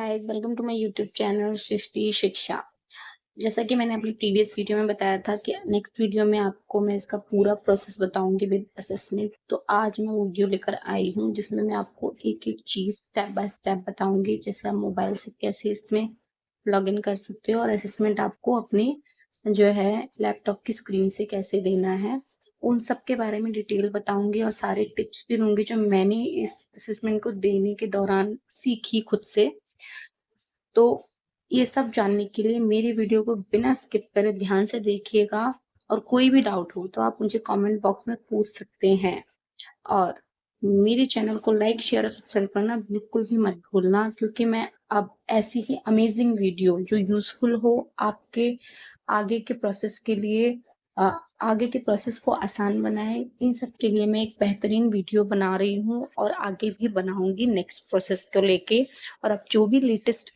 Guys, welcome to my YouTube channel Srishti Shiksha. जैसा कि मैंने अपनी प्रीवियस वीडियो में बताया था कि नेक्स्ट वीडियो में आपको मैं इसका पूरा प्रोसेस बताऊंगी विद असेसमेंट। तो आज मैं वो वीडियो लेकर आई हूँ जिसमें मैं आपको एक एक चीज़ स्टेप बाय स्टेप बताऊंगी, जैसे आप मोबाइल से कैसे इसमें लॉग इन कर सकते हो और असेसमेंट आपको अपनी जो है लैपटॉप की स्क्रीन से कैसे देना है। उन सब के बारे में डिटेल बताऊंगी और सारे टिप्स भी दूंगी जो मैंने इस असेसमेंट को देने के दौरान सीखी खुद से। तो ये सब जानने के लिए मेरी वीडियो को बिना स्किप करे ध्यान से देखिएगा, और कोई भी डाउट हो तो आप मुझे कमेंट बॉक्स में पूछ सकते हैं। और मेरे चैनल को लाइक, शेयर और सब्सक्राइब करना बिल्कुल भी मत भूलना, क्योंकि मैं अब ऐसी ही अमेजिंग वीडियो जो यूजफुल हो आपके आगे के प्रोसेस के लिए, अ, आगे के प्रोसेस को आसान बनाए, इन सब के लिए मैं एक बेहतरीन वीडियो बना रही हूँ और आगे भी बनाऊंगी नेक्स्ट प्रोसेस को लेके। और अब जो भी लेटेस्ट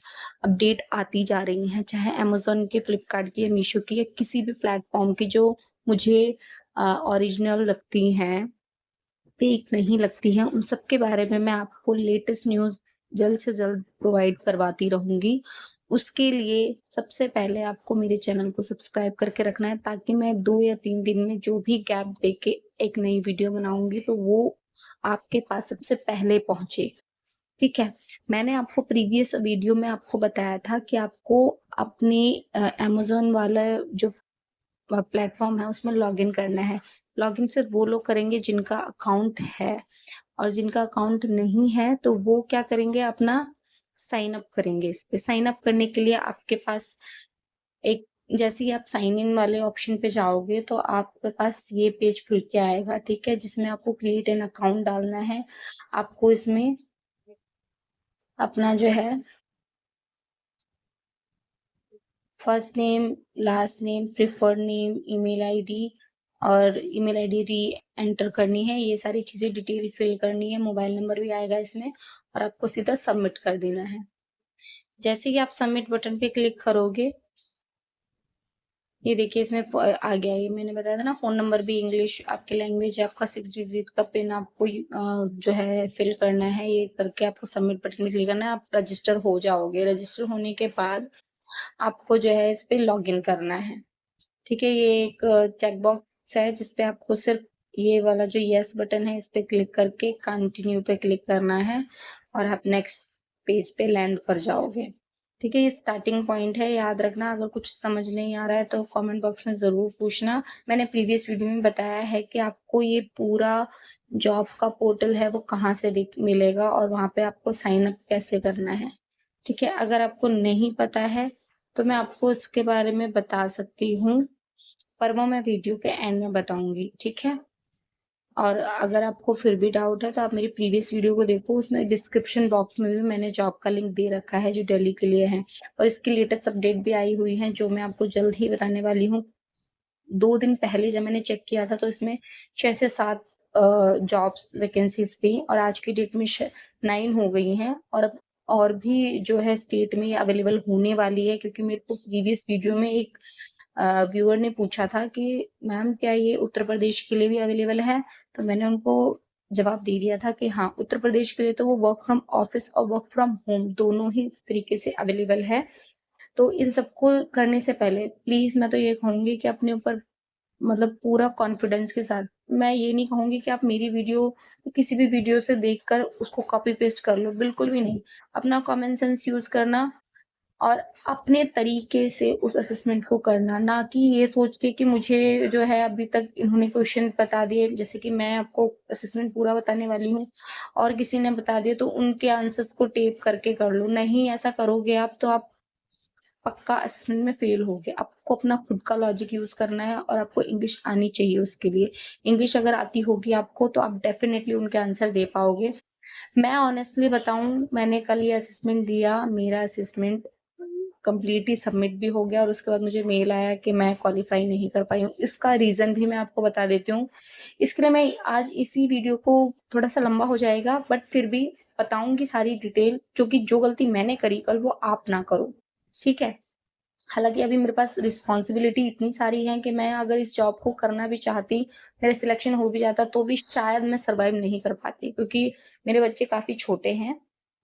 अपडेट आती जा रही हैं, चाहे अमेजोन के, फ्लिपकार्ट की या मीशो की या किसी भी प्लेटफॉर्म की जो मुझे ओरिजिनल लगती हैं, फेक नहीं लगती हैं, उन सब के बारे में मैं आपको लेटेस्ट न्यूज़ जल्द से जल्द प्रोवाइड करवाती रहूँगी। उसके लिए सबसे पहले आपको मेरे चैनल को सब्सक्राइब करके रखना है, ताकि मैं 2 या 3 दिन में जो भी गैप दे के एक नई वीडियो बनाऊँगी तो वो आपके पास सबसे पहले पहुँचे। ठीक है? मैंने आपको प्रीवियस वीडियो में आपको बताया था कि आपको अपनी अमेज़न वाला जो प्लेटफ़ॉर्म है उसमें लॉगिन करना है। लॉगिन सिर्फ़ वो लोग करेंगे जिनका अकाउंट है, और जिनका अकाउंट नहीं है तो वो क्या करेंगे, अपना साइन अप करेंगे इस पे। साइन अप करने के लिए आपके पास एक, जैसे ही आप साइन इन वाले ऑप्शन पे जाओगे तो आपके पास ये पेज खुल के आएगा, ठीक है? जिसमें आपको क्रिएट एन अकाउंट डालना है। आपको इसमें अपना जो है first name, last name, preferred name, email ID और ईमेल आईडी री एंटर करनी है। ये सारी चीज़ें डिटेल फिल करनी है। मोबाइल नंबर भी आएगा इसमें, और आपको सीधा सबमिट कर देना है। जैसे ही आप सबमिट बटन पे क्लिक करोगे, ये देखिए इसमें आ गया। ये मैंने बताया था ना, फ़ोन नंबर भी इंग्लिश आपकी लैंग्वेज है, आपका 6 डिजिट का पिन आपको जो है फिल करना है। ये करके आपको सबमिट बटन पे क्लिक करना है, आप रजिस्टर हो जाओगे। रजिस्टर होने के बाद आपको जो है इस पे लॉगिन करना है। ठीक है? ये एक चेक बॉक्स है जिस पे आपको सिर्फ ये वाला जो येस बटन है इस पे क्लिक करके कंटिन्यू पे क्लिक करना है, और आप नेक्स्ट पेज पे लैंड कर जाओगे। ठीक है? ये स्टार्टिंग पॉइंट है, याद रखना। अगर कुछ समझ नहीं आ रहा है तो कमेंट बॉक्स में ज़रूर पूछना। मैंने प्रीवियस वीडियो में बताया है कि आपको ये पूरा जॉब का पोर्टल है वो कहाँ से दिख मिलेगा, और वहाँ पे आपको साइन अप कैसे करना है। ठीक है? अगर आपको नहीं पता है तो मैं आपको इसके बारे में बता सकती हूँ, पर वो मैं वीडियो के एंड में बताऊँगी, ठीक है? और अगर आपको फिर भी डाउट है तो आप मेरी प्रीवियस वीडियो को देखो, उसमें डिस्क्रिप्शन बॉक्स में भी मैंने जॉब का लिंक दे रखा है जो दिल्ली के लिए है, और इसकी लेटेस्ट अपडेट भी आई हुई है जो मैं आपको जल्द ही बताने वाली हूँ। 2 दिन पहले जब मैंने चेक किया था तो इसमें 6 से 7 जॉब्स वैकेंसीज़ थी, और आज की डेट में 9 हो गई हैं, और अब और भी जो है स्टेट में अवेलेबल होने वाली है, क्योंकि मेरे को प्रीवियस वीडियो में एक व्यूअर ने पूछा था कि मैम क्या ये उत्तर प्रदेश के लिए भी अवेलेबल है? तो मैंने उनको जवाब दे दिया था कि हाँ, उत्तर प्रदेश के लिए तो वो वर्क फ्रॉम ऑफिस और वर्क फ्रॉम होम दोनों ही तरीके से अवेलेबल है। तो इन सबको करने से पहले प्लीज़ मैं तो ये कहूँगी कि अपने ऊपर मतलब पूरा कॉन्फिडेंस के साथ, मैं ये नहीं कहूँगी कि आप मेरी वीडियो किसी भी वीडियो से देखकर उसको कॉपी पेस्ट कर लो, बिल्कुल भी नहीं। अपना कॉमन सेंस यूज़ करना और अपने तरीके से उस असेसमेंट को करना, ना कि ये सोच के कि मुझे जो है अभी तक इन्होंने क्वेश्चन बता दिए, जैसे कि मैं आपको असेसमेंट पूरा बताने वाली हूँ और किसी ने बता दिया तो उनके आंसर्स को टेप करके कर लो। नहीं, ऐसा करोगे आप तो आप पक्का असेसमेंट में फेल होगे। आपको अपना खुद का लॉजिक यूज़ करना है, और आपको इंग्लिश आनी चाहिए उसके लिए। इंग्लिश अगर आती होगी आपको तो आप डेफ़िनेटली उनके आंसर दे पाओगे। मैं ऑनेस्टली बताऊँ, मैंने कल ये असेसमेंट दिया, मेरा असेसमेंट कंप्लीटली सबमिट भी हो गया, और उसके बाद मुझे मेल आया कि मैं क्वालीफाई नहीं कर पाई हूँ। इसका रीज़न भी मैं आपको बता देती हूँ। इसके लिए मैं आज इसी वीडियो को थोड़ा-सा लंबा हो जाएगा, बट फिर भी बताऊँगी सारी डिटेल, क्योंकि जो गलती मैंने करी कल वो आप ना करो, ठीक है? हालाँकि अभी मेरे पास रिस्पॉन्सिबिलिटी इतनी सारी है कि मैं अगर इस जॉब को करना भी चाहती, मेरा सिलेक्शन हो भी जाता तो भी शायद मैं सर्वाइव नहीं कर पाती, क्योंकि मेरे बच्चे काफ़ी छोटे हैं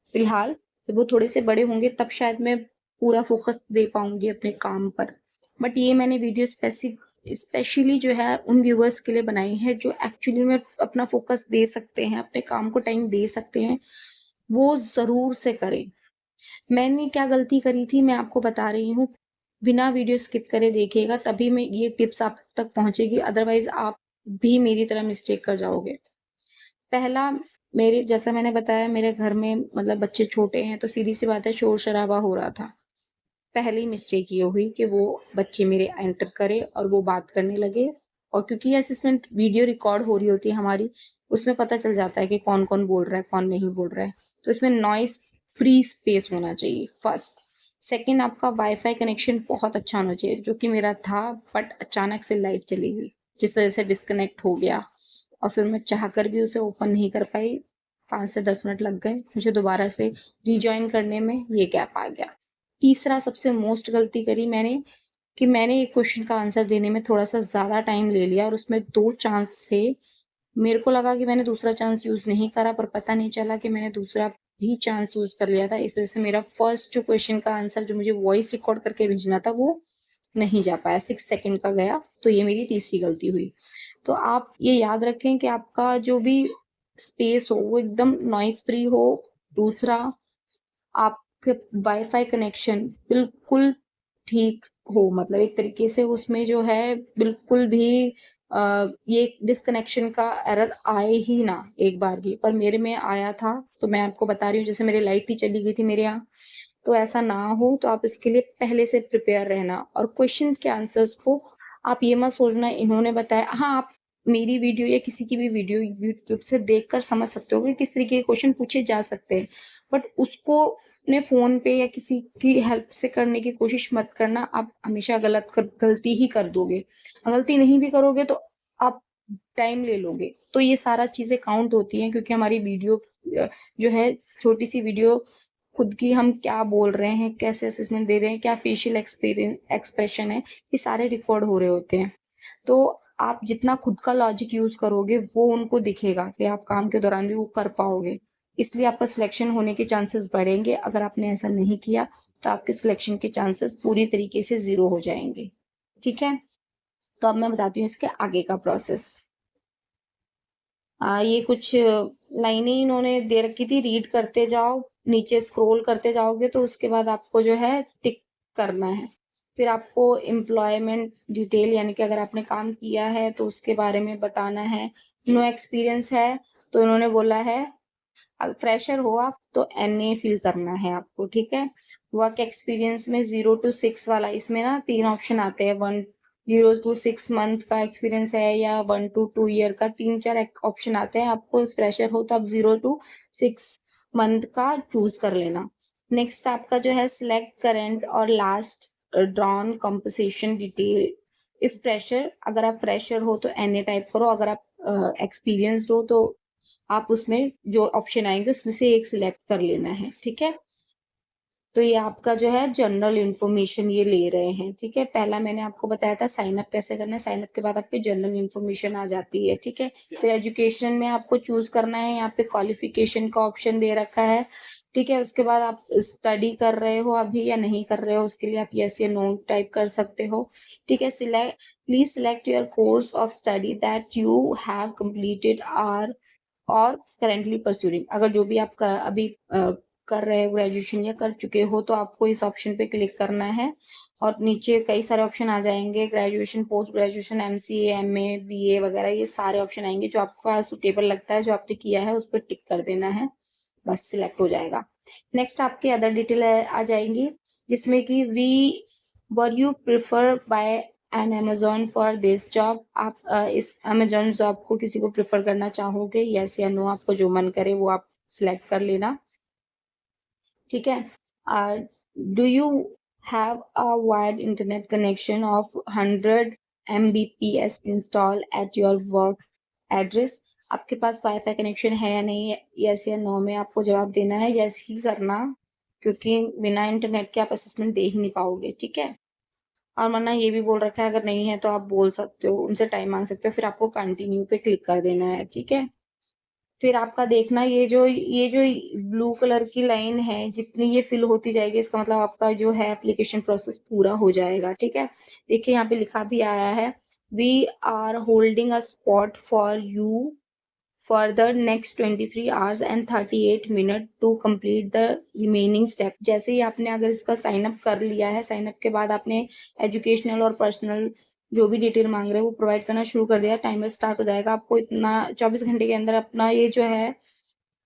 फ़िलहाल। जब वो थोड़े से बड़े होंगे तब शायद मैं पूरा फोकस दे पाऊंगी अपने काम पर। बट ये मैंने वीडियो स्पेशली जो है उन व्यूवर्स के लिए बनाई है जो एक्चुअली में अपना फोकस दे सकते हैं, अपने काम को टाइम दे सकते हैं, वो ज़रूर से करें। मैंने क्या गलती करी थी मैं आपको बता रही हूँ, बिना वीडियो स्किप करे देखिएगा तभी मैं ये टिप्स आप तक पहुँचेगी, अदरवाइज़ आप भी मेरी तरह मिस्टेक कर जाओगे। पहला, मेरे जैसा मैंने बताया मेरे घर में मतलब बच्चे छोटे हैं तो सीधी-सी बात है शोर-शराबा हो रहा था। पहली मिस्टेक ये हुई कि वो बच्चे मेरे एंटर करे और वो बात करने लगे, और क्योंकि ये असेसमेंट वीडियो रिकॉर्ड हो रही होती है हमारी, उसमें पता चल जाता है कि कौन-कौन बोल रहा है, कौन नहीं बोल रहा है। तो इसमें नॉइज़ फ्री स्पेस होना चाहिए फर्स्ट। सेकंड, आपका वाईफ़ाई कनेक्शन बहुत अच्छा होना चाहिए, जो कि मेरा था, बट अचानक से लाइट चली गई, जिस वज़ह से डिस्कनेक्ट हो गया और फिर मैं चाहकर भी उसे ओपन नहीं कर पाई। 5 से 10 मिनट लग गए मुझे दोबारा से रिजॉइन करने में, ये गैप आ गया। तीसरा सबसे मोस्ट गलती करी मैंने कि मैंने एक क्वेश्चन का आंसर देने में थोड़ा-सा ज़्यादा टाइम ले लिया और उसमें 2 चांस थे। मेरे को लगा कि मैंने दूसरा चांस यूज़ नहीं करा, पर पता नहीं चला कि मैंने दूसरा भी चांस यूज़ कर लिया था। इस वज़ह से मेरा फर्स्ट जो क्वेश्चन का आंसर जो मुझे वॉइस रिकॉर्ड करके भेजना था वो नहीं जा पाया, 6 सेकंड का गया, तो ये मेरी तीसरी गलती हुई। तो आप ये याद रखें कि आपका जो भी स्पेस हो वो एकदम नॉइज़ फ्री हो। दूसरा, आपके वाईफ़ाई कनेक्शन बिल्कुल ठीक हो, मतलब एक तरीके से उसमें जो है बिल्कुल भी ये डिस्कनेक्शन का एरर आए ही ना एक बार भी, पर मेरे में आया था, तो मैं आपको बता रही हूँ, जैसे मेरी लाइट ही चली गई थी मेरे यहाँ, तो ऐसा ना हो तो आप इसके लिए पहले से प्रिपेयर रहना। और क्वेश्चन के आंसर्स को आप ये मत सोचना इन्होंने बताया, हाँ, आप मेरी वीडियो या किसी की भी वीडियो यूट्यूब से देखकर समझ सकते हो कि किस तरीके के क्वेश्चन पूछे जा सकते हैं, बट उसको अपने फ़ोन पे या किसी की हेल्प से करने की कोशिश मत करना, आप हमेशा गलती ही कर दोगे। गलती नहीं भी करोगे तो आप टाइम ले लोगे। तो ये सारा चीज़ें काउंट होती हैं, क्योंकि हमारी वीडियो जो है छोटी-सी वीडियो, खुद की हम क्या बोल रहे हैं, कैसे असेसमेंट दे रहे हैं, क्या फेशियल एक्सप्रेशन है, ये सारे रिकॉर्ड हो रहे होते हैं। तो आप जितना खुद का लॉजिक यूज़ करोगे वो उनको दिखेगा कि आप काम के दौरान भी वो कर पाओगे। इसलिए आपका सिलेक्शन होने के चांसेस बढ़ेंगे। अगर आपने ऐसा नहीं किया तो आपके सिलेक्शन के चांसेस पूरी तरीके से ज़ीरो हो जाएँगे। ठीक है? तो अब मैं बताती हूँ इसके आगे का प्रोसेस। ये कुछ लाइनें इन्होंने दे रखी थी, रीड करते जाओ, नीचे स्क्रॉल करते जाओगे तो उसके बाद आपको जो है टिक करना है। फिर आपको एम्प्लॉयमेंट डिटेल, यानी कि अगर आपने काम किया है तो उसके बारे में बताना है। नो एक्सपीरियंस है तो इन्होंने बोला है फ्रेशर हो आप तो NA फिल करना है आपको, ठीक है। वर्क एक्सपीरियंस में 0 to 6 वाला, इसमें ना 3 ऑप्शन आते हैं, 0 to 6 मंथ का एक्सपीरियंस है या 1 to 2 ईयर का, 3-4 ऑप्शन आते हैं। आपको फ्रेशर हो तो आप 0 to 6 मंथ का चूज कर लेना। नेक्स्ट आपका जो है सिलेक्ट करेंट और last drawn compensation detail. If fresher, अगर आप फ्रेशर हो तो NA टाइप करो, अगर आप एक्सपीरियंसड हो तो आप उसमें जो ऑप्शन आएंगे उसमें से एक सिलेक्ट कर लेना है, ठीक है। तो ये आपका जो है जनरल इन्फॉर्मेशन ये ले रहे हैं, ठीक है। पहला मैंने आपको बताया था साइन अप कैसे करना है, साइन अप के बाद आपकी जनरल इन्फॉर्मेशन आ जाती है, ठीक है। फिर एजुकेशन में आपको चूज करना है, यहाँ पे क्वालिफिकेशन का ऑप्शन दे रखा है, ठीक है। उसके बाद आप स्टडी कर रहे हो अभी या नहीं कर रहे हो, उसके लिए आप यस या नो टाइप कर सकते हो, ठीक है। Please select your course of study that you have completed or और करेंटली परस्यूइंग। अगर जो भी आप अभी कर रहे हो ग्रेजुएशन या कर चुके हो तो आपको इस ऑप्शन पे क्लिक करना है, और नीचे कई सारे ऑप्शन आ जाएंगे, graduation, post graduation, MCA, MA, BA वगैरह, ये सारे ऑप्शन आएंगे। जो आपका सुटेबल लगता है, जो आपने किया है, उस पर टिक कर देना है, बस सिलेक्ट हो जाएगा। नेक्स्ट आपके अदर डिटेल आ जाएंगी, जिसमें कि were you prefer by an Amazon for this job. आप इस अमेजोन जॉब को किसी को प्रिफर करना चाहोगे, यस या नो, आपको जो मन करे वो आप सिलेक्ट कर लेना, ठीक है। Do you have a wired internet connection of 100 Mbps install at your work address. आपके पास वाईफाई कनेक्शन है या नहीं, यस या नो में आपको जवाब देना है, यस ही करना, क्योंकि बिना इंटरनेट के आप असेसमेंट दे ही नहीं पाओगे, ठीक है। और वरना ये भी बोल रखा है अगर नहीं है तो आप बोल सकते हो, उनसे टाइम मांग सकते हो, फिर आपको कंटिन्यू पे क्लिक कर देना है, ठीक है। फिर आपका देखना ये जो ब्लू कलर की लाइन है, जितनी ये फिल होती जाएगी इसका मतलब आपका जो है एप्लीकेशन प्रोसेस पूरा हो जाएगा। ठीक है, देखिए यहाँ पे लिखा भी आया है, we are holding a spot for you for the next 23 hours and 38 minutes to complete the remaining step। जैसे ही आपने अगर इसका साइन अप कर लिया है, साइन अप के बाद आपने एजुकेशनल और पर्सनल जो भी डिटेल मांग रहे हैं वो प्रोवाइड करना शुरू कर दिया, टाइमर स्टार्ट हो जाएगा। आपको इतना 24 घंटे के अंदर अपना ये जो है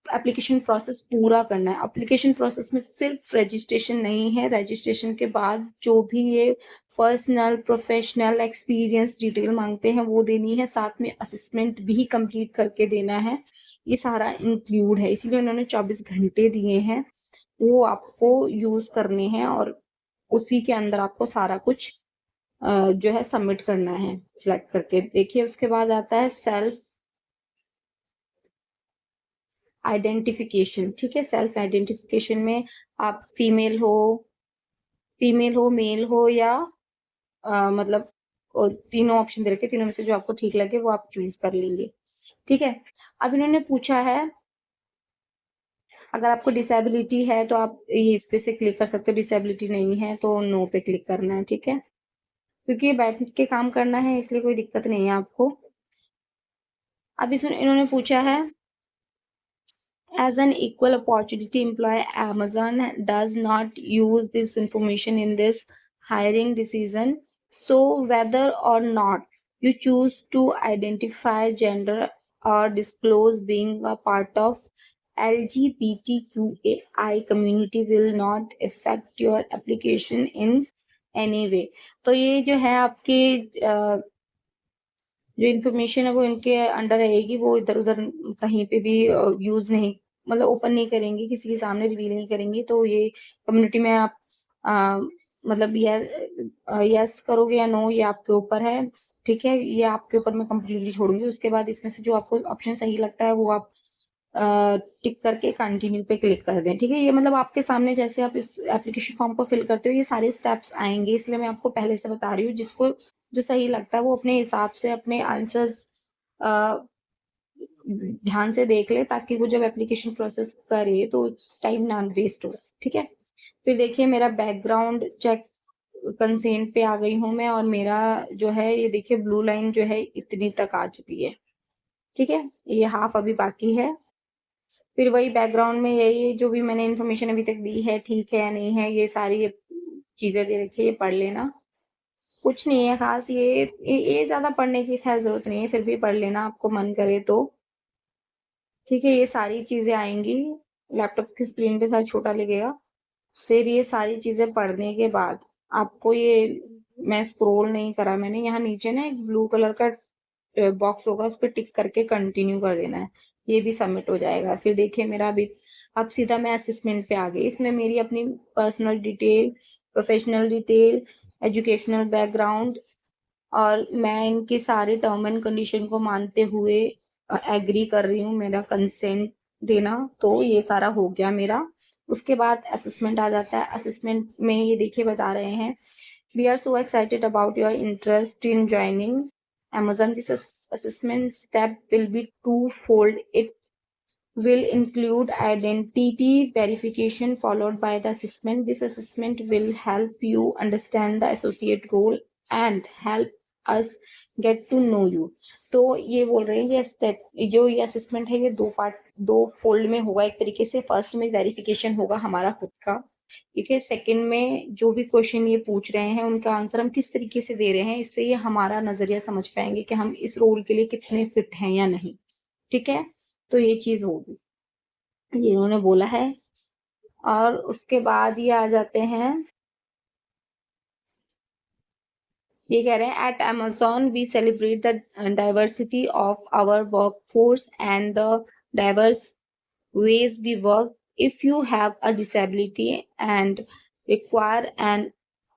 एप्लीकेशन प्रोसेस पूरा करना है। एप्लीकेशन प्रोसेस में सिर्फ रजिस्ट्रेशन नहीं है, रजिस्ट्रेशन के बाद जो भी ये पर्सनल प्रोफेशनल एक्सपीरियंस डिटेल मांगते हैं वो देनी है, साथ में असेसमेंट भी कंप्लीट करके देना है। ये सारा इंक्लूड है, इसीलिए उन्होंने 24 घंटे दिए हैं, वो आपको यूज करने हैं और उसी के अंदर आपको सारा कुछ जो है सबमिट करना है सिलेक्ट करके। देखिए उसके बाद आता है सेल्फ आइडेंटिफिकेशन। ठीक है, सेल्फ आइडेंटिफिकेशन में आप फीमेल हो मेल हो या मतलब तीनों ऑप्शन दे रखे, तीनों में से जो आपको ठीक लगे वो आप चूज कर लेंगे। ठीक है, अब इन्होंने पूछा है अगर आपको डिसेबिलिटी है तो आप ये इस पे से क्लिक कर सकते हो, डिसेबिलिटी नहीं है तो नो पे क्लिक करना है। ठीक है, क्योंकि ये बैठ के काम करना है इसलिए कोई दिक्कत नहीं है आपको। अब इसमें इन्होंने पूछा है as an equal opportunity employer, Amazon does not use this information in this hiring decision. So whether or not you choose to identify gender or disclose being a part of LGBTQAI community will not affect your application in any way। तो ये जो है आपके जो information है वो इनके under रहेगी, वो इधर उधर कहीं पे भी यूज नहीं, मतलब ओपन नहीं करेंगे, किसी के सामने रिवील नहीं करेंगी। तो ये कम्युनिटी में आप मतलब यस करोगे या नो ये आपके ऊपर है। ठीक है, ये आपके ऊपर मैं कंप्लीटली छोड़ूंगी। उसके बाद इसमें से जो आपको ऑप्शन सही लगता है वो आप टिक करके कंटिन्यू पे क्लिक कर दें। ठीक है, ये मतलब आपके सामने जैसे आप इस एप्लीकेशन फॉर्म को फिल करते हो ये सारे स्टेप्स आएंगे, इसलिए मैं आपको पहले से बता रही हूँ। जिसको जो सही लगता है वो अपने हिसाब से अपने आंसर्स ध्यान से देख ले, ताकि वो जब एप्लीकेशन प्रोसेस करे तो टाइम ना वेस्ट हो। ठीक है, फिर देखिए मेरा बैकग्राउंड चेक कंसेंट पे आ गई हूँ मैं, और मेरा जो है ये देखिए ब्लू लाइन जो है इतनी तक आ चुकी है। ठीक है, ये हाफ अभी बाकी है। फिर वही बैकग्राउंड में यही जो भी मैंने इन्फॉर्मेशन अभी तक दी है ठीक है या नहीं है, ये सारी चीजें दे रखी है, ये पढ़ लेना। कुछ नहीं है खास, ये ज्यादा पढ़ने की खैर जरूरत नहीं है, फिर भी पढ़ लेना आपको मन करे तो। ठीक है, ये सारी चीजें आएंगी, लैपटॉप की स्क्रीन पे सारा छोटा लगेगा। फिर ये सारी चीजें पढ़ने के बाद आपको ये, मैं स्क्रॉल नहीं करा मैंने, यहाँ नीचे ना एक ब्लू कलर का बॉक्स होगा, उस पर टिक करके कंटिन्यू कर देना है, ये भी सबमिट हो जाएगा। फिर देखिए मेरा अभी अब सीधा मैं असेसमेंट पे आ गई। इसमें मेरी अपनी personal detail, professional detail, educational background और मैं इनकी सारी टर्म एंड कंडीशन को मानते हुए एग्री कर रही हूँ, मेरा कंसेंट देना, तो ये सारा हो गया मेरा। उसके बाद असेसमेंट आ जाता है। असेसमेंट में ये देखिए बता रहे हैं, we are so excited about your interest in joining Amazon. This assessment step will be twofold. It will include identity verification followed by the assessment. This assessment will help you understand the associate role and help us get to know you। तो ये बोल रहे हैं ये step, जो ये assessment है ये दो फोल्ड में होगा। एक तरीके से फर्स्ट में वेरिफिकेशन होगा हमारा खुद का, ठीक है। सेकंड में जो भी क्वेश्चन ये पूछ रहे हैं उनका आंसर हम किस तरीके से दे रहे हैं, इससे ये हमारा नजरिया समझ पाएंगे कि हम इस रोल के लिए कितने फिट हैं या नहीं। ठीक है, तो ये चीज होगी, ये इन्होंने बोला है। और उसके बाद ये आ जाते हैं, ये कह रहे हैं at Amazon we celebrate the diversity of our work force and the diverse ways we work. If you have a disability and require an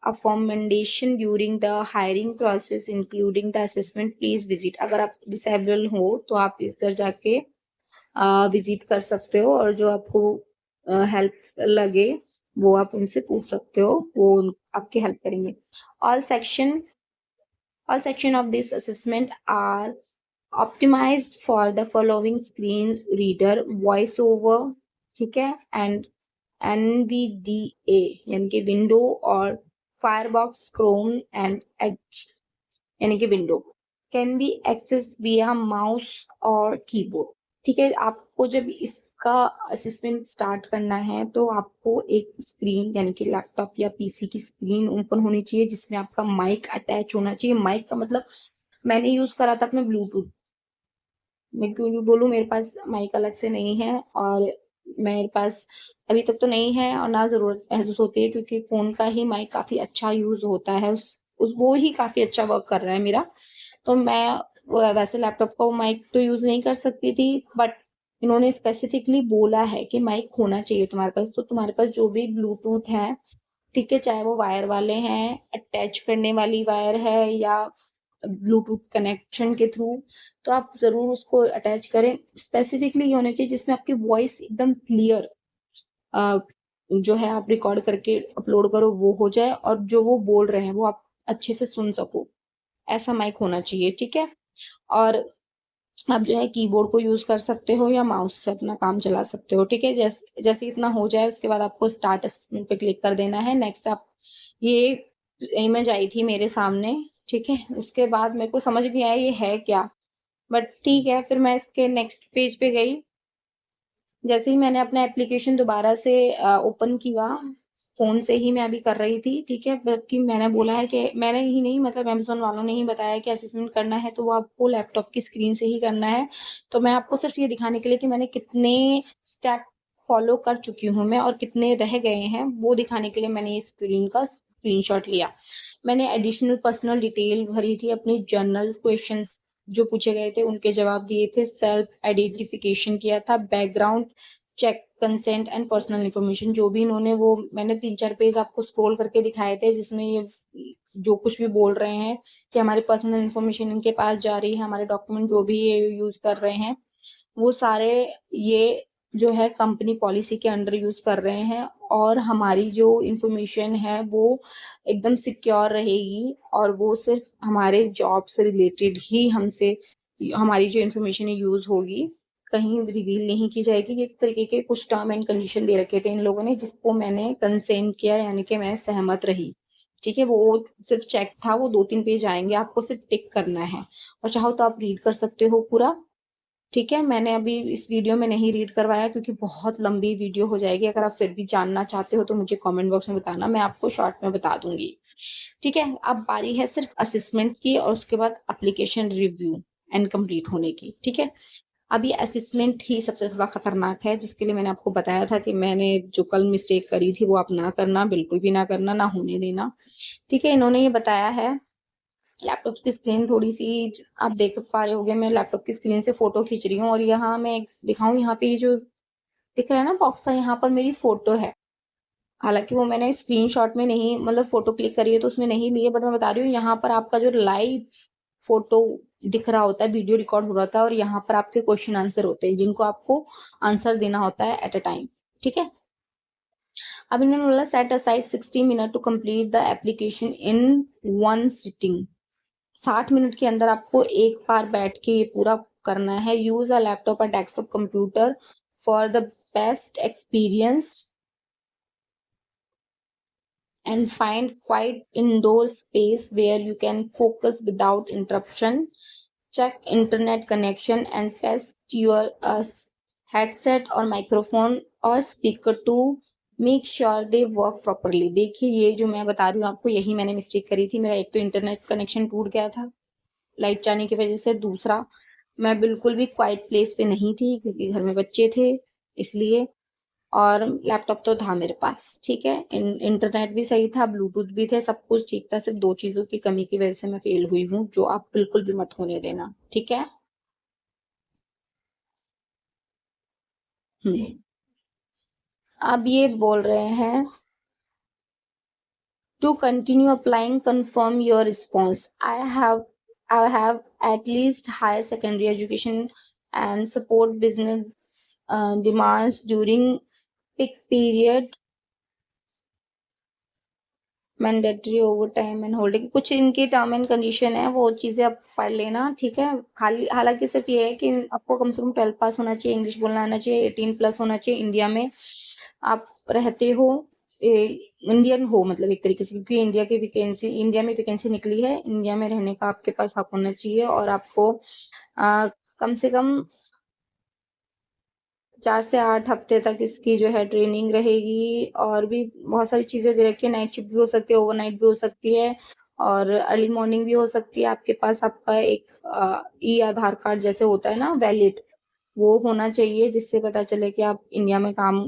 accommodation during the hiring process including the assessment, please visit। अगर आप disable हो तो आप इधर जाके visit कर सकते हो, और जो आपको हेल्प लगे वो आप उनसे पूछ सकते हो, वो आपकी हेल्प करेंगे। All section of this assessment are optimised for the following screen reader, voice over, ठीक है, एंड NVDA यानी कि विंडो, और फायरबॉक्स, क्रोम एंड एज यानी कि विंडो, कैन बी एक्सेस विया माउस और कीबोर्ड। ठीक है, आपको जब इसका असेसमेंट स्टार्ट करना है तो आपको एक स्क्रीन यानी कि लैपटॉप या पीसी की स्क्रीन ओपन होनी चाहिए जिसमें आपका माइक अटैच होना चाहिए। माइक का मतलब मैंने यूज करा था अपने ब्लूटूथ। मैं क्यों नहीं बोलूँ, मेरे पास माइक अलग से नहीं है, और मेरे पास अभी तक तो नहीं है और ना जरूरत महसूस होती है, क्योंकि फोन का ही माइक काफी अच्छा यूज होता है, उस वो ही काफी अच्छा वर्क कर रहा है मेरा। तो मैं वैसे लैपटॉप का माइक तो यूज नहीं कर सकती थी, बट इन्होंने स्पेसिफिकली बोला है कि माइक होना चाहिए तुम्हारे पास। तो तुम्हारे पास जो भी ब्लूटूथ है, ठीक है, चाहे वो वायर वाले हैं, अटैच करने वाली वायर है, या ब्लूटूथ कनेक्शन के थ्रू, तो आप जरूर उसको अटैच करें। स्पेसिफिकली ये होना चाहिए जिसमें आपकी वॉइस एकदम क्लियर, जो है आप रिकॉर्ड करके अपलोड करो वो हो जाए, और जो वो बोल रहे हैं वो आप अच्छे से सुन सको, ऐसा माइक होना चाहिए। ठीक है, और आप जो है कीबोर्ड को यूज कर सकते हो या माउस से अपना काम चला सकते हो। ठीक है, जैसे जैसे इतना हो जाए उसके बाद आपको स्टार्ट असेसमेंट पे क्लिक कर देना है। नेक्स्ट आप, ये इमेज आई थी मेरे सामने, ठीक है, उसके बाद मेरे को समझ नहीं आया ये है क्या, बट ठीक है, फिर मैं इसके नेक्स्ट पेज पे गई। जैसे ही मैंने अपना एप्लीकेशन दोबारा से ओपन किया, फोन से ही मैं अभी कर रही थी, ठीक है, बल्कि मैंने बोला है कि मैंने ही नहीं, मतलब अमेजोन वालों ने ही बताया कि असेसमेंट करना है तो वो आपको लैपटॉप की स्क्रीन से ही करना है। तो मैं आपको सिर्फ ये दिखाने के लिए कि मैंने कितने स्टेप फॉलो कर चुकी हूँ मैं और कितने रह गए हैं, वो दिखाने के लिए मैंने इस स्क्रीन का स्क्रीनशॉट लिया। मैंने एडिशनल पर्सनल डिटेल भरी थी, अपनी जर्नल क्वेश्चंस जो पूछे गए थे उनके जवाब दिए थे, सेल्फ आइडेंटिफिकेशन किया था, background check, consent and personal information, जो भी इन्होंने, वो मैंने 3-4 पेज आपको स्क्रॉल करके दिखाए थे जिसमें ये जो कुछ भी बोल रहे हैं कि हमारी पर्सनल इन्फॉर्मेशन इनके पास जा रही है, हमारे डॉक्यूमेंट जो भी ये यूज कर रहे हैं वो सारे, ये जो है कंपनी पॉलिसी के अंडर यूज कर रहे हैं, और हमारी जो इंफॉर्मेशन है वो एकदम सिक्योर रहेगी, और वो सिर्फ हमारे जॉब से रिलेटेड ही हमसे हमारी जो इंफॉर्मेशन है यूज होगी, कहीं रिवील नहीं की जाएगी। इस तरीके के कुछ टर्म एंड कंडीशन दे रखे थे इन लोगों ने, जिसको मैंने कंसेंट किया, यानी कि मैं सहमत रही। ठीक है, वो सिर्फ चेक था, वो 2-3 पेज आएंगे, आपको सिर्फ टिक करना है, और चाहो तो आप रीड कर सकते हो पूरा। ठीक है, मैंने अभी इस वीडियो में नहीं रीड करवाया क्योंकि बहुत लंबी वीडियो हो जाएगी। अगर आप फिर भी जानना चाहते हो तो मुझे कमेंट बॉक्स में बताना, मैं आपको शॉर्ट में बता दूंगी। ठीक है, अब बारी है सिर्फ असेसमेंट की और उसके बाद एप्लीकेशन रिव्यू एंड कंप्लीट होने की। ठीक है, अब ये असेसमेंट ही सबसे थोड़ा खतरनाक है, जिसके लिए मैंने आपको बताया था कि मैंने जो कल मिस्टेक करी थी वो आप ना करना, बिल्कुल भी ना करना, ना होने देना। ठीक है, इन्होंने ये बताया है, लैपटॉप की स्क्रीन थोड़ी सी, आप देख पा रहे होगे, मैं लैपटॉप की स्क्रीन से फोटो खींच रही हूँ, और यहाँ मैं दिखाऊं, यहाँ पे ये जो दिख रहा है ना बॉक्स, यहाँ पर मेरी फोटो है। हालांकि वो मैंने स्क्रीनशॉट में नहीं, मतलब फोटो क्लिक करी है तो उसमें नहीं ली है, बट मैं बता रही हूँ यहाँ पर आपका जो लाइव फोटो दिख रहा होता है, वीडियो रिकॉर्ड हो रहा था, और यहाँ पर आपके क्वेश्चन आंसर होते हैं जिनको आपको आंसर देना होता है एट अ टाइम। ठीक है, अब इन्होंने बोला set aside 60 minute to complete the application in one sitting. 60 minute के अंदर आपको एक बार बैठ के ये पूरा करना है। यूज अ लैपटॉप और desktop computer for the best experience and find quiet indoor space where you can focus without interruption. Check internet connection and test your headset or microphone or speaker to make sure they work properly. देखिए, ये जो मैं बता रही हूँ आपको, यही मैंने मिस्टेक करी थी। मेरा एक तो इंटरनेट कनेक्शन टूट गया था लाइट जाने की वजह से, दूसरा मैं बिल्कुल भी क्वाइट प्लेस पे नहीं थी क्योंकि घर में बच्चे थे इसलिए, और लैपटॉप तो था मेरे पास। ठीक है, इंटरनेट भी सही था, ब्लूटूथ भी थे, सब कुछ ठीक था, सिर्फ दो चीजों की कमी की वजह से मैं फेल हुई हूँ, जो आप बिल्कुल भी मत होने देना। ठीक है। हम्म, अब ये बोल रहे हैं to continue applying confirm your response. I have at least higher secondary education and support business demands during peak period mandatory over time and holding, कुछ इनके टर्म एंड कंडीशन है, वो चीज़ें आप पढ़ लेना, ठीक है। खाली हालांकि सिर्फ ये है कि आपको कम से कम 12th पास होना चाहिए, इंग्लिश बोलना आना चाहिए, 18+ होना चाहिए, इंडिया में आप रहते हो, इंडियन हो मतलब एक तरीके से, क्योंकि इंडिया में वैकेंसी निकली है, इंडिया में रहने का आपके पास हक होना चाहिए, और आपको कम से कम 4 से 8 हफ्ते तक इसकी जो है ट्रेनिंग रहेगी, और भी बहुत सारी चीज़ें दे रखी है, नाइट शिफ्ट भी हो सकती है, ओवरनाइट भी हो सकती है, और अर्ली मॉर्निंग भी हो सकती है। आपके पास आपका एक ई आधार कार्ड जैसे होता है ना, वैलिड, वो होना चाहिए, जिससे पता चले कि आप इंडिया में काम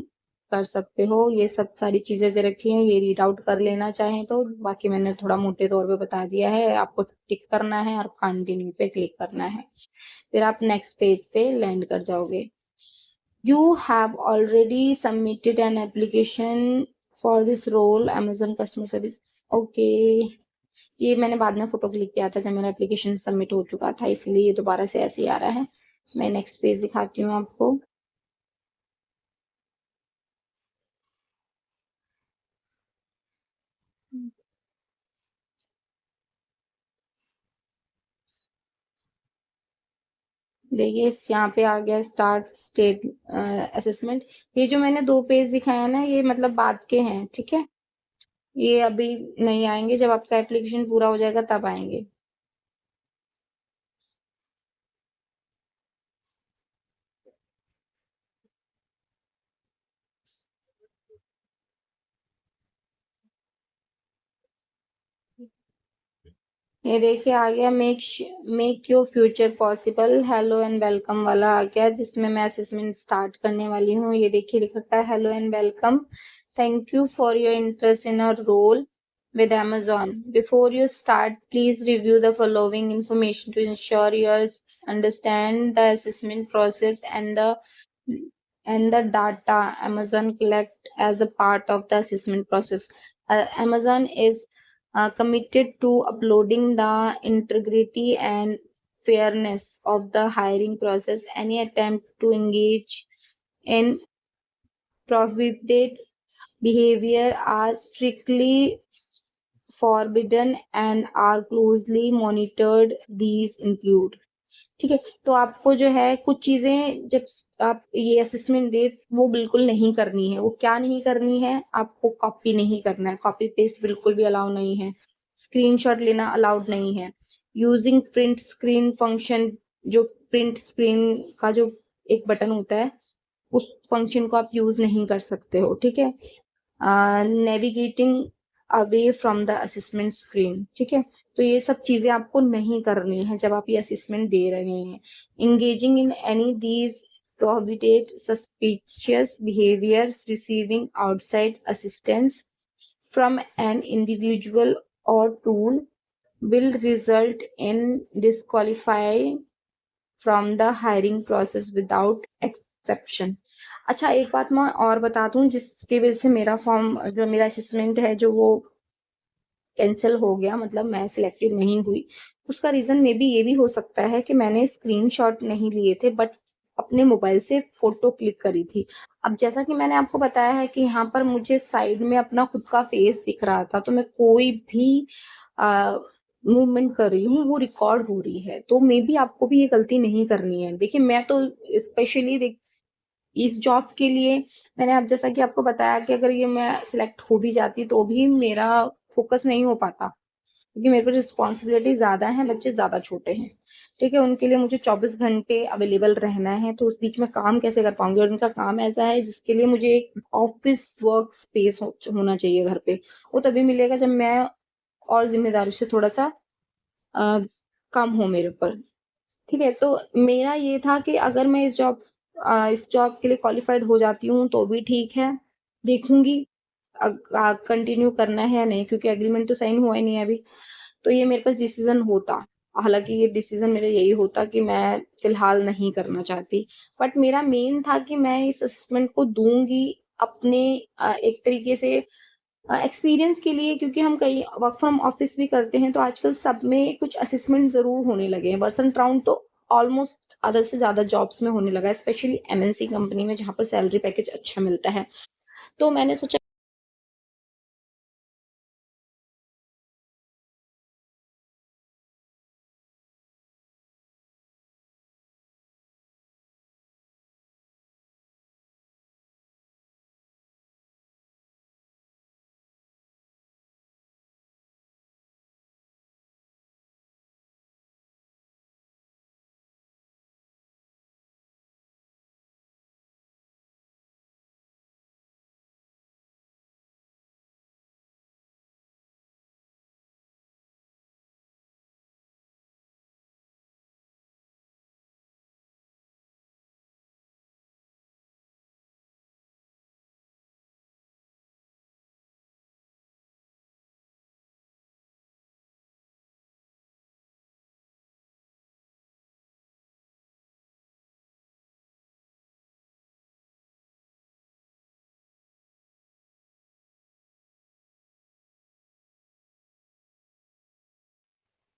कर सकते हो। ये सब सारी चीज़ें दे रखी हैं, ये रीड आउट कर लेना चाहें तो, बाकी मैंने थोड़ा मोटे तौर पे बता दिया है, आपको टिक करना है और कंटिन्यू पे क्लिक करना है, फिर आप नेक्स्ट पेज पे लैंड कर जाओगे। You have already submitted an application for this role, Amazon Customer Service. Okay, ये मैंने बाद में फोटो क्लिक किया था जब मेरा एप्लीकेशन सबमिट हो चुका था, इसलिए ये दोबारा से ऐसे ही आ रहा है। मैं नेक्स्ट पेज दिखाती हूँ आपको। देखिए यहाँ पे आ गया स्टार्ट स्टेट असेसमेंट। ये जो मैंने 2 पेज दिखाया ना, ये मतलब बाद के हैं, ठीक है। ये अभी नहीं आएंगे, जब आपका एप्लीकेशन पूरा हो जाएगा तब आएंगे। ये देखिए आ गया, make your future possible, hello and welcome वाला आ गया, जिसमें मैं असेसमेंट स्टार्ट करने वाली हूँ। ये देखिए लिखा है hello and welcome, thank you for your interest in our role with Amazon. Before you start, please review the following information to ensure you understand the assessment process and the data Amazon collect as a part of the assessment process. Amazon is committed to uploading the integrity and fairness of the hiring process. Any attempt to engage in prohibited behavior are strictly forbidden and are closely monitored. These include, ठीक है। तो आपको जो है कुछ चीजें जब आप ये असेसमेंट दे, वो बिल्कुल नहीं करनी है। वो क्या नहीं करनी है, आपको कॉपी नहीं करना है, कॉपी पेस्ट बिल्कुल भी अलाउ नहीं है, स्क्रीनशॉट लेना अलाउड नहीं है, यूजिंग प्रिंट स्क्रीन फंक्शन, जो प्रिंट स्क्रीन का जो एक बटन होता है, उस फंक्शन को आप यूज नहीं कर सकते हो, ठीक है। Navigating away from the assessment screen, ठीक है। तो ये सब चीजें आपको नहीं करनी है जब आप ये असेसमेंट दे रहे हैं। Engaging in any these prohibited suspicious behaviors, receiving outside assistance from an individual or tool will result in disqualifying from the hiring process without exception। अच्छा एक बात मैं और बता दूं, जिसकी वजह से मेरा फॉर्म, जो मेरा असेसमेंट है, जो वो कैंसिल हो गया, मतलब मैं सिलेक्टेड नहीं हुई, उसका रीजन मे बी ये भी हो सकता है कि मैंने स्क्रीनशॉट नहीं लिए थे, बट अपने मोबाइल से फोटो क्लिक करी थी। अब जैसा कि मैंने आपको बताया है कि यहाँ पर मुझे साइड में अपना खुद का फेस दिख रहा था, तो मैं कोई भी मूवमेंट कर रही हूँ वो रिकॉर्ड हो रही है, तो मे बी आपको भी ये गलती नहीं करनी है। देखिए मैं तो स्पेशली इस जॉब के लिए, मैंने अब जैसा कि आपको बताया कि अगर ये मैं सिलेक्ट हो भी जाती तो भी मेरा फोकस नहीं हो पाता, क्योंकि मेरे पर रिस्पॉन्सिबिलिटी ज़्यादा है, बच्चे ज़्यादा छोटे हैं, ठीक है। उनके लिए मुझे 24 घंटे अवेलेबल रहना है, तो उस बीच में काम कैसे कर पाऊंगी। और उनका काम ऐसा है जिसके लिए मुझे एक ऑफिस वर्क स्पेस होना चाहिए घर पे, वो तभी मिलेगा जब मैं और जिम्मेदारी से थोड़ा सा कम हो मेरे ऊपर, ठीक है। तो मेरा ये था कि अगर मैं इस जॉब के लिए क्वालिफाइड हो जाती हूँ तो भी ठीक है, देखूंगी कंटिन्यू करना है या नहीं, क्योंकि एग्रीमेंट तो साइन हुआ ही नहीं है अभी। तो ये मेरे पास डिसीजन होता, हालांकि ये डिसीजन मेरा यही होता कि मैं फिलहाल नहीं करना चाहती, बट मेरा मेन था कि मैं इस असेसमेंट को दूंगी अपने एक तरीके से एक्सपीरियंस के लिए, क्योंकि हम कई वर्क फ्रॉम ऑफिस भी करते हैं, तो आजकल सब में कुछ असेसमेंट जरूर होने लगे हैं। वर्सन राउंड तो ऑलमोस्ट आधे से ज्यादा जॉब्स में होने लगा है, स्पेशली एमएनसी कंपनी में, जहाँ पर सैलरी पैकेज अच्छा मिलता है। तो मैंने सोचा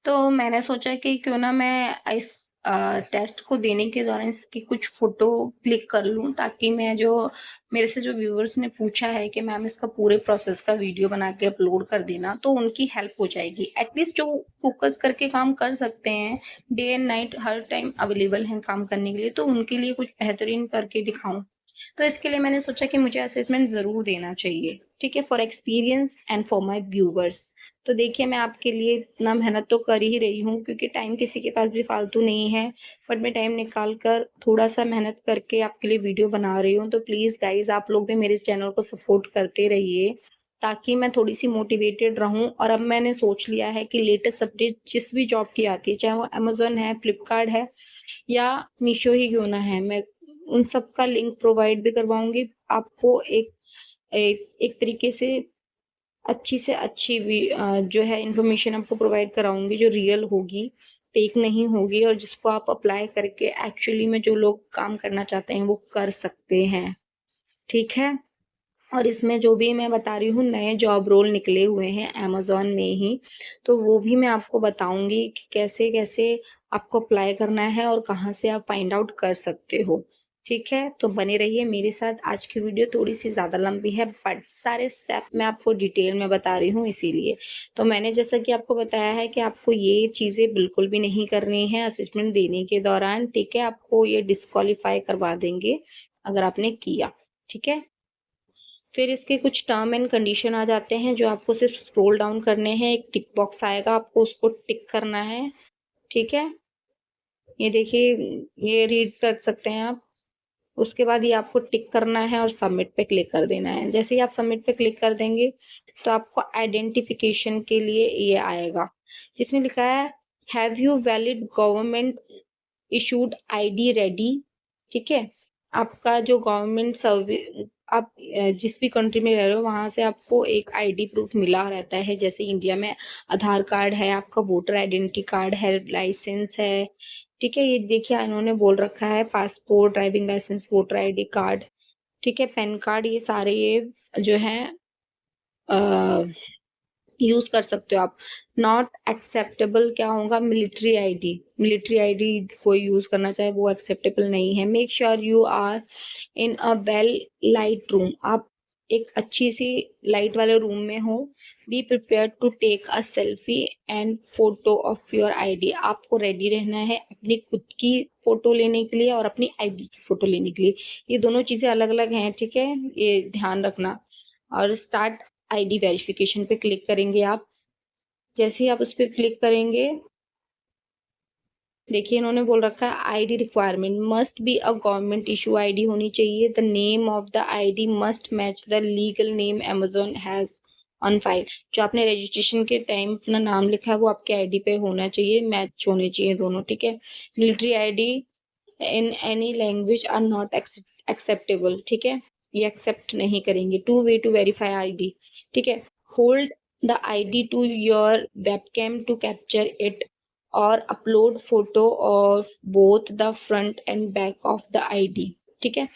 तो मैंने सोचा कि क्यों ना मैं इस टेस्ट को देने के दौरान इसकी कुछ फ़ोटो क्लिक कर लूँ, ताकि मैं जो मेरे से जो व्यूअर्स ने पूछा है कि मैम इसका पूरे प्रोसेस का वीडियो बना के अपलोड कर देना, तो उनकी हेल्प हो जाएगी। एटलीस्ट जो फ़ोकस करके काम कर सकते हैं, day and night her time available हैं काम करने के लिए, तो उनके लिए कुछ बेहतरीन करके दिखाऊँ। तो इसके लिए मैंने सोचा कि मुझे असेसमेंट ज़रूर देना चाहिए, ठीक है? For experience and for my viewers. तो देखिए, मैं आपके लिए इतना मेहनत तो कर ही रही हूँ, क्योंकि टाइम किसी के पास भी फालतू नहीं है, बट मैं टाइम निकाल कर थोड़ा-सा मेहनत करके आपके लिए वीडियो बना रही हूँ। तो प्लीज़ गाइज़, आप लोग भी मेरे इस चैनल को सपोर्ट करते रहिए, ताकि मैं थोड़ी-सी मोटिवेटेड रहूँ। और अब मैंने सोच लिया है कि लेटेस्ट अपडेट जिस भी जॉब की आती है, चाहे वो अमेज़न है, फ्लिपकार्ट है या मीशो ही क्यों ना है, मैं उन सब का लिंक प्रोवाइड भी करवाऊँगी आपको। एक तरीके से अच्छी जो है इन्फॉर्मेशन आपको प्रोवाइड कराऊँगी, जो रियल होगी, फेक नहीं होगी, और जिसको आप अप्लाई करके एक्चुअली में जो लोग काम करना चाहते हैं, वो कर सकते हैं, ठीक है? और इसमें जो भी मैं बता रही हूँ, नए जॉब रोल निकले हुए हैं अमेज़न में ही, तो वो भी मैं आपको बताऊँगी कि कैसे-कैसे आपको अप्लाई करना है और कहाँ से आप फाइंड आउट कर सकते हो, ठीक है? तो बने रहिए मेरे साथ। आज की वीडियो थोड़ी-सी ज़्यादा लंबी है, बट सारे स्टेप मैं आपको डिटेल में बता रही हूँ इसीलिए। तो मैंने जैसा कि आपको बताया है कि आपको ये चीज़ें बिल्कुल भी नहीं करनी है असेसमेंट देने के दौरान, ठीक है? आपको ये डिस्क्वालीफाई करवा देंगे अगर आपने किया, ठीक है? फिर इसके कुछ टर्म एंड कंडीशन आ जाते हैं, जो आपको सिर्फ स्क्रॉल डाउन करने हैं। एक टिक बॉक्स आएगा, आपको उसको टिक करना है, ठीक है? ये देखिए, ये रीड कर सकते हैं आप। उसके बाद ये आपको टिक करना है और सबमिट पे क्लिक कर देना है। जैसे ही आप सबमिट पे क्लिक कर देंगे, तो आपको आइडेंटिफिकेशन के लिए ये आएगा, जिसमें लिखा है have you valid government issued ID ready, ठीक है? आपका जो गवर्नमेंट आप जिस भी कंट्री में रह रहे हो, वहाँ से आपको एक आईडी प्रूफ मिला रहता है। जैसे इंडिया में आधार कार्ड है, आपका वोटर आइडेंटिटी कार्ड है, लाइसेंस है, ठीक है? ये देखिए, इन्होंने बोल रखा है passport, driving licence, voter ID card, ठीक है? पैन कार्ड, ये सारे ये जो हैं यूज़ कर सकते हो आप। नॉट एक्सेप्टेबल क्या होगा? Military ID. मिलिट्री आईडी कोई यूज़ करना चाहे वो एक्सेप्टेबल नहीं है। Make sure you are in a well light room. आप एक अच्छी सी लाइट वाले रूम में हो। Be prepared to take a selfie and photo of your ID. आपको रेडी रहना है अपनी खुद की फोटो लेने के लिए और अपनी आईडी की फोटो लेने के लिए। ये दोनों चीज़ें अलग अलग हैं, ठीक है? ये ध्यान रखना। और स्टार्ट आईडी वेरिफिकेशन पे क्लिक करेंगे आप। जैसे ही आप उस पे क्लिक करेंगे, देखिए इन्होंने बोल रखा है ID requirement must be a government issue ID होनी चाहिए। The name of the ID must match the legal name Amazon has on file. जो आपने रजिस्ट्रेशन के टाइम अपना नाम लिखा है, वो आपके आईडी पे होना चाहिए, मैच होने चाहिए दोनों, ठीक है? Military ID in any language are not acceptable, ठीक है? ये एक्सेप्ट नहीं करेंगे। Two way to verify ID, ठीक है? Hold the ID to your webcam to capture it और upload photo of both the front and back of the ID, ठीक है?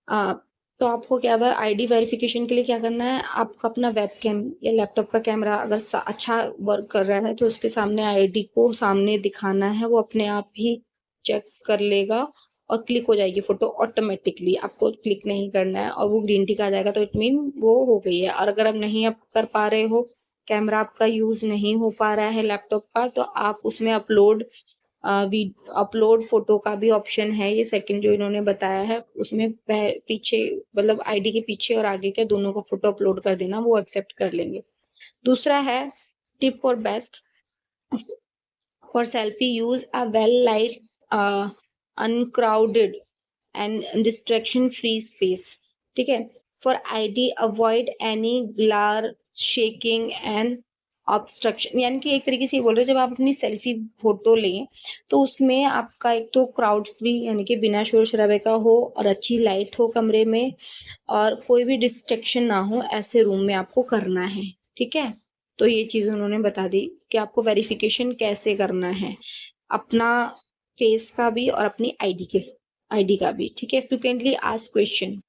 आ, तो आपको क्या हुआ, आईडी वेरिफिकेशन के लिए क्या करना है? आपका अपना वेबकैम या लैपटॉप का कैमरा अगर अच्छा वर्क कर रहा है, तो उसके सामने आईडी को सामने दिखाना है। वो अपने आप ही चेक कर लेगा और क्लिक हो जाएगी फोटो ऑटोमेटिकली। आपको क्लिक नहीं करना है और वो ग्रीन टिक आ जाएगा, तो इट मीन वो हो गई है। और अगर आप नहीं आप कर पा रहे हो, कैमरा आपका यूज नहीं हो पा रहा है लैपटॉप का, तो आप उसमें अपलोड फोटो का भी ऑप्शन है। ये सेकंड जो इन्होंने बताया है, उसमें पीछे मतलब आईडी के पीछे और आगे के दोनों का फोटो अपलोड कर देना, वो एक्सेप्ट कर लेंगे। दूसरा है tip for best for selfie use a well light uncrowded and distraction free space, ठीक है? For ID avoid any glare shaking and obstruction. यानी कि एक तरीके से ये बोल रहे हैं, जब आप अपनी सेल्फी फोटो लें, तो उसमें आपका एक तो क्राउड फ्री यानी कि बिना शोर शराबे का हो और अच्छी लाइट हो कमरे में और कोई भी डिस्ट्रैक्शन ना हो, ऐसे रूम में आपको करना है, ठीक है? तो ये चीज़ उन्होंने बता दी कि आपको वेरिफिकेशन कैसे करना है, अपना फेस का भी और अपनी आईडी का भी, ठीक है? Frequently asked question,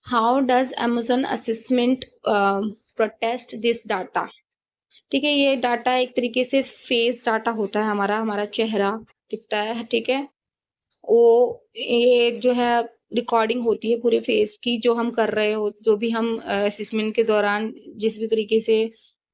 how does Amazon assessment protest this data? ठीक है, ये डाटा एक तरीके से फेस डाटा होता है हमारा चेहरा दिखता है, ठीक है? वो ये जो है रिकॉर्डिंग होती है पूरे फेस की, जो हम कर रहे हो, जो भी हम असेसमेंट के दौरान जिस भी तरीके से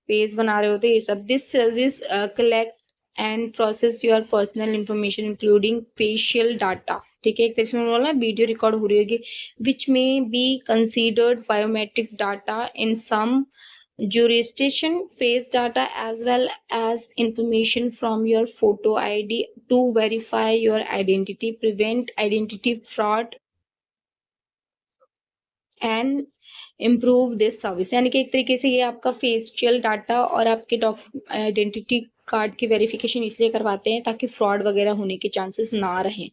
फेस बना रहे होते हैं, ये सब। This service collect and process your personal information including facial data. ठीक है, एक तरीके से बोला वीडियो रिकॉर्ड हो रही होगी, which may be considered biometric data in some jurisdiction, face data, as well as information from your photo ID to verify your identity, prevent identity fraud and improve this service. यानी कि एक तरीके से ये आपका फेशियल डाटा और आपके identity card की वेरिफिकेशन इसलिए करवाते हैं ताकि फ्रॉड वगैरह होने के चांसेस ना रहें।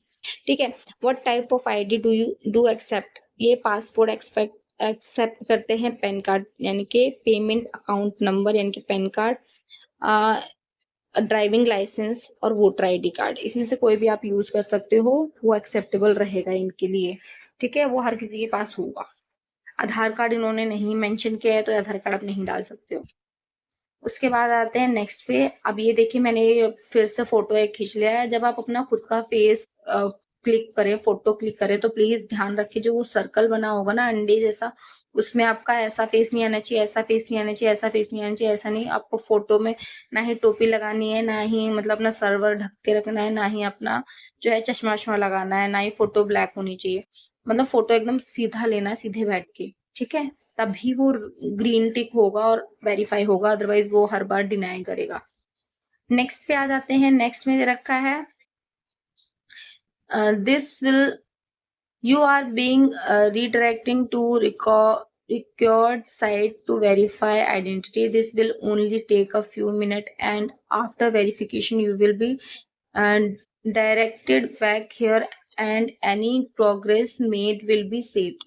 ठीक है, what type of ID do you do accept? ये पासपोर्ट एक्सेप्ट करते हैं, पैन कार्ड यानी कि पेमेंट अकाउंट नंबर यानी कि पैन कार्ड, ड्राइविंग लाइसेंस और वोटर आईडी कार्ड, इसमें से कोई भी आप यूज कर सकते हो, वो एक्सेप्टेबल रहेगा इनके लिए। ठीक है, वो हर किसी के पास होगा। आधार कार्ड इन्होंने नहीं मेंशन किया है तो आधार कार्ड आप नहीं डाल सकते हो। उसके बाद आते हैं नेक्स्ट पे। अब ये देखिए मैंने फिर से फोटो एक खींच लिया है। जब आप अपना खुद का फेस क्लिक करें, फोटो क्लिक करें, तो प्लीज ध्यान रखिए जो वो सर्कल बना होगा ना अंडे जैसा, उसमें आपका ऐसा फेस नहीं आना चाहिए, ऐसा फेस नहीं आना चाहिए, ऐसा फेस नहीं आना चाहिए। ऐसा नहीं, आपको फोटो में ना ही टोपी लगानी है, ना ही मतलब अपना सर्वर ढक के रखना है, ना ही अपना जो है चश्मा वश्मा लगाना है, ना ही फोटो ब्लैक होनी चाहिए। मतलब फोटो एकदम सीधा लेना है, सीधे बैठ के। ठीक है, तभी वो ग्रीन टिक होगा और वेरीफाई होगा, अदरवाइज वो हर बार डिनाई करेगा। नेक्स्ट पे आ जाते हैं। नेक्स्ट में दे रखा है this will you are being redirecting to record site to verify identity. This will only take a few minutes and after verification you will be uh, directed back here and any progress made will be saved.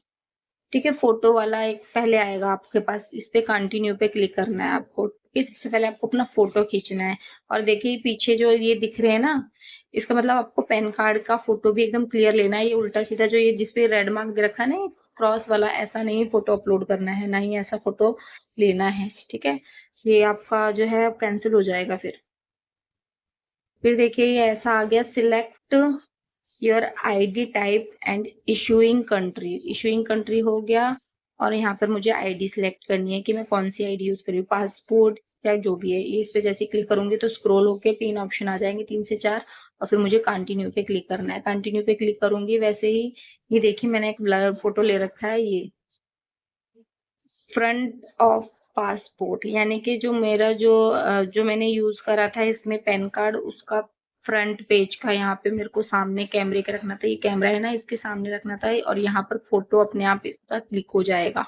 ठीक है, photo वाला एक पहले आएगा आपके पास, इस पे continue पे क्लिक करना है आपको। सबसे पहले आपको अपना फोटो खींचना है और देखिए पीछे जो ये दिख रहे हैं ना, इसका मतलब आपको पैन कार्ड का फोटो भी एकदम क्लियर लेना है। ये उल्टा सीधा जो ये जिसपे रेड मार्क दे रखा है ना क्रॉस वाला, ऐसा नहीं फोटो अपलोड करना है, ना ही ऐसा फोटो लेना है। ठीक है, ये आपका जो है कैंसिल हो जाएगा। फिर देखिए ये ऐसा आ गया, select your ID type and issuing country. Issuing country हो गया और यहाँ पर मुझे आईडी सिलेक्ट करनी है कि मैं कौन सी आईडी यूज कर रही हूँ, पासपोर्ट या जो भी है। ये इस पे जैसे क्लिक करूंगी तो स्क्रॉल होके 3 ऑप्शन आ जाएंगे, 3 से 4, और फिर मुझे कंटिन्यू पे क्लिक करना है। कंटिन्यू पे क्लिक करूंगी, वैसे ही ये देखिए मैंने एक ब्लर फोटो ले रखा है, ये फ्रंट ऑफ पासपोर्ट, यानी कि जो मेरा जो मैंने यूज करा था इसमें पैन कार्ड, उसका फ्रंट पेज का यहाँ पे मेरे को सामने कैमरे के रखना था। ये कैमरा है ना, इसके सामने रखना था और यहाँ पर फोटो अपने आप इसका क्लिक हो जाएगा।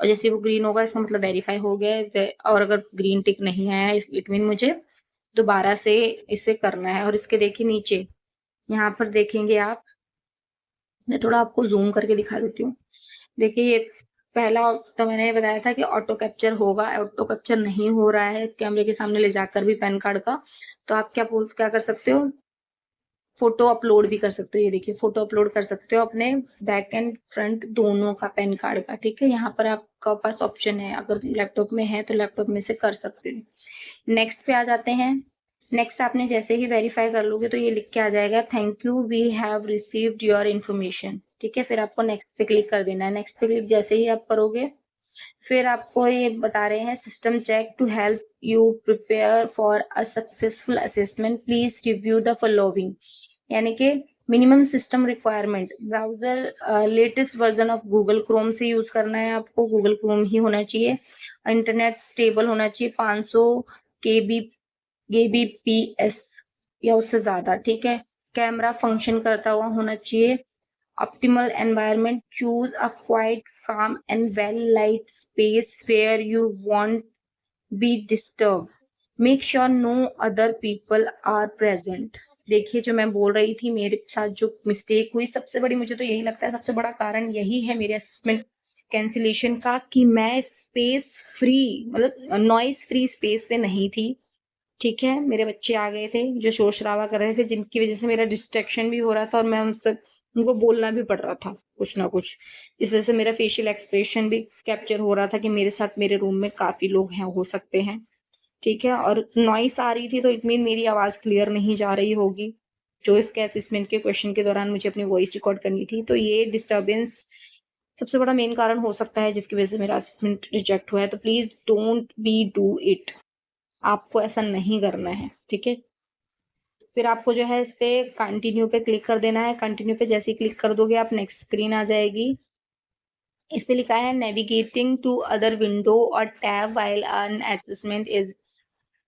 और जैसे वो ग्रीन होगा इसका मतलब वेरीफाई हो गया है। और अगर ग्रीन टिक नहीं आया इट मीन मुझे दोबारा से इसे करना है। और इसके देखिए नीचे यहाँ पर देखेंगे आप, मैं थोड़ा आपको जूम करके दिखा देती हूँ। देखिए ये पहला तो मैंने बताया था कि ऑटो कैप्चर होगा, ऑटो कैप्चर नहीं हो रहा है कैमरे के सामने ले जाकर भी पैन कार्ड का। तो आप क्या कर सकते हो, फोटो अपलोड भी कर सकते हो। ये देखिए फोटो अपलोड कर सकते हो अपने बैक एंड फ्रंट दोनों का पैन कार्ड का। ठीक है, यहाँ पर आपका पास ऑप्शन है, अगर लैपटॉप में है तो लैपटॉप में से कर सकते हो। नेक्स्ट पे आ जाते हैं। नेक्स्ट आपने जैसे ही वेरीफाई कर लोगे तो ये लिख के आ जाएगा, thank you we have received your information. ठीक है, फिर आपको नेक्स्ट पे क्लिक कर देना है। नेक्स्ट पे क्लिक जैसे ही आप करोगे फिर आपको ये बता रहे हैं, system check to help you prepare for a successful assessment please review the following. यानी कि minimum system requirement, browser latest version of Google Chrome से यूज करना है आपको, गूगल क्रोम ही होना चाहिए। इंटरनेट स्टेबल होना चाहिए, 500 kbps या उससे ज्यादा। ठीक है, कैमरा फंक्शन करता हुआ होना चाहिए। Optimal environment, choose a quite calm and well light space where you won't be disturbed. Make sure no other people are present. देखिए जो मैं बोल रही थी मेरे साथ जो मिस्टेक हुई, सबसे बड़ी मुझे तो यही लगता है, सबसे बड़ा कारण यही है मेरे असेसमेंट कैंसिलेशन का, कि मैं स्पेस फ्री मतलब नॉइस फ्री स्पेस पे नहीं थी। ठीक है, मेरे बच्चे आ गए थे जो शोर शराबा कर रहे थे, जिनकी वजह से मेरा डिस्ट्रैक्शन भी हो रहा था और मैं उनसे उनको बोलना भी पड़ रहा था कुछ ना कुछ, जिस वजह से मेरा फेशियल एक्सप्रेशन भी कैप्चर हो रहा था कि मेरे साथ मेरे रूम में काफी लोग हैं, हो सकते हैं। ठीक है? और नॉइस आ रही थी तो इट मीन मेरी आवाज़ क्लियर नहीं जा रही होगी, जो इसके असेसमेंट के क्वेश्चन के दौरान मुझे अपनी वॉइस रिकॉर्ड करनी थी। तो ये डिस्टर्बेंस सबसे बड़ा मेन कारण हो सकता है जिसकी वज़ह से मेरा असेसमेंट रिजेक्ट हुआ है, तो please don't be do it. आपको ऐसा नहीं करना है, ठीक है? फिर आपको जो है इस पे कंटिन्यू पे क्लिक कर देना है। कंटिन्यू पे जैसे ही क्लिक कर दोगे आप नेक्स्ट स्क्रीन आ जाएगी। इस पे लिखा है नेविगेटिंग टू अदर विंडो और tab while an assessment is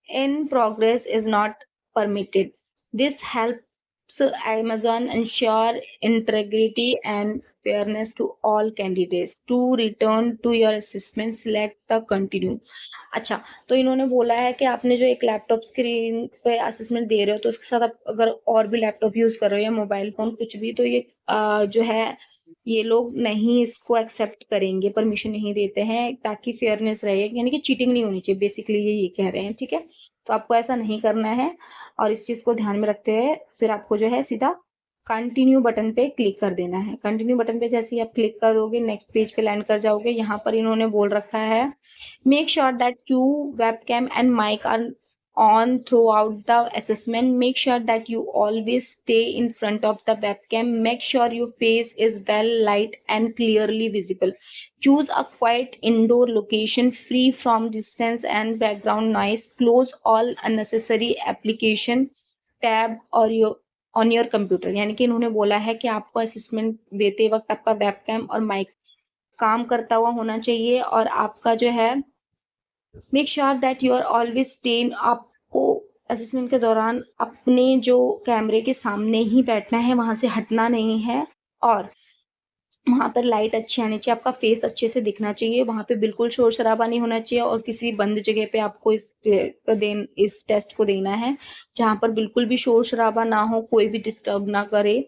in progress is not permitted. This helps Amazon ensure integrity and fairness to all candidates. To return to your assessment, select the continue. अच्छा, तो इन्होंने बोला है कि आपने जो एक लैपटॉप स्क्रीन पे असेसमेंट दे रहे हो तो उसके साथ आप अगर और भी लैपटॉप यूज कर रहे हो या मोबाइल फोन कुछ भी, तो ये जो है ये लोग नहीं इसको एक्सेप्ट करेंगे, परमिशन नहीं देते हैं, ताकि फेयरनेस रहे, यानी कि चीटिंग नहीं होनी चाहिए, बेसिकली ये कह रहे हैं, ठीक है? तो आपको ऐसा नहीं करना है और इस चीज़ को ध्यान में रखते हुए फिर आपको जो है सीधा कंटिन्यू बटन पे क्लिक कर देना है। कंटिन्यू बटन पे जैसे ही आप क्लिक करोगे नेक्स्ट पेज पे लैंड कर जाओगे। यहाँ पर इन्होंने बोल रखा है make sure that you webcam and mic are on throughout the assessment. Make sure that you always stay in front of the webcam. Make sure your face is well light and clearly visible. Choose a quiet indoor location free from distance and background noise. Close all unnecessary application tab or your on your computer. यानी कि इन्होंने बोला है कि आपको assessment देते वक्त आपका वेबकैम और माइक काम करता हुआ होना चाहिए और आपका जो है make sure that you are always stand. आपको असेसमेंट के दौरान अपने जो कैमरे के सामने ही बैठना है, वहां से हटना नहीं है और वहां पर लाइट अच्छी आनी चाहिए, आपका फेस अच्छे से दिखना चाहिए, वहां पे बिल्कुल शोर शराबा नहीं होना चाहिए और किसी बंद जगह पे आपको इस टेस्ट को देना है जहां पर बिल्कुल भी शोर शराबा ना हो, कोई भी डिस्टर्ब ना करे,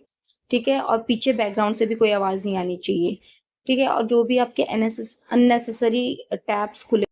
ठीक है? और पीछे बैकग्राउंड से भी कोई आवाज नहीं आनी चाहिए, ठीक है? और जो भी आपके अननेसेसरी टैब्स खुले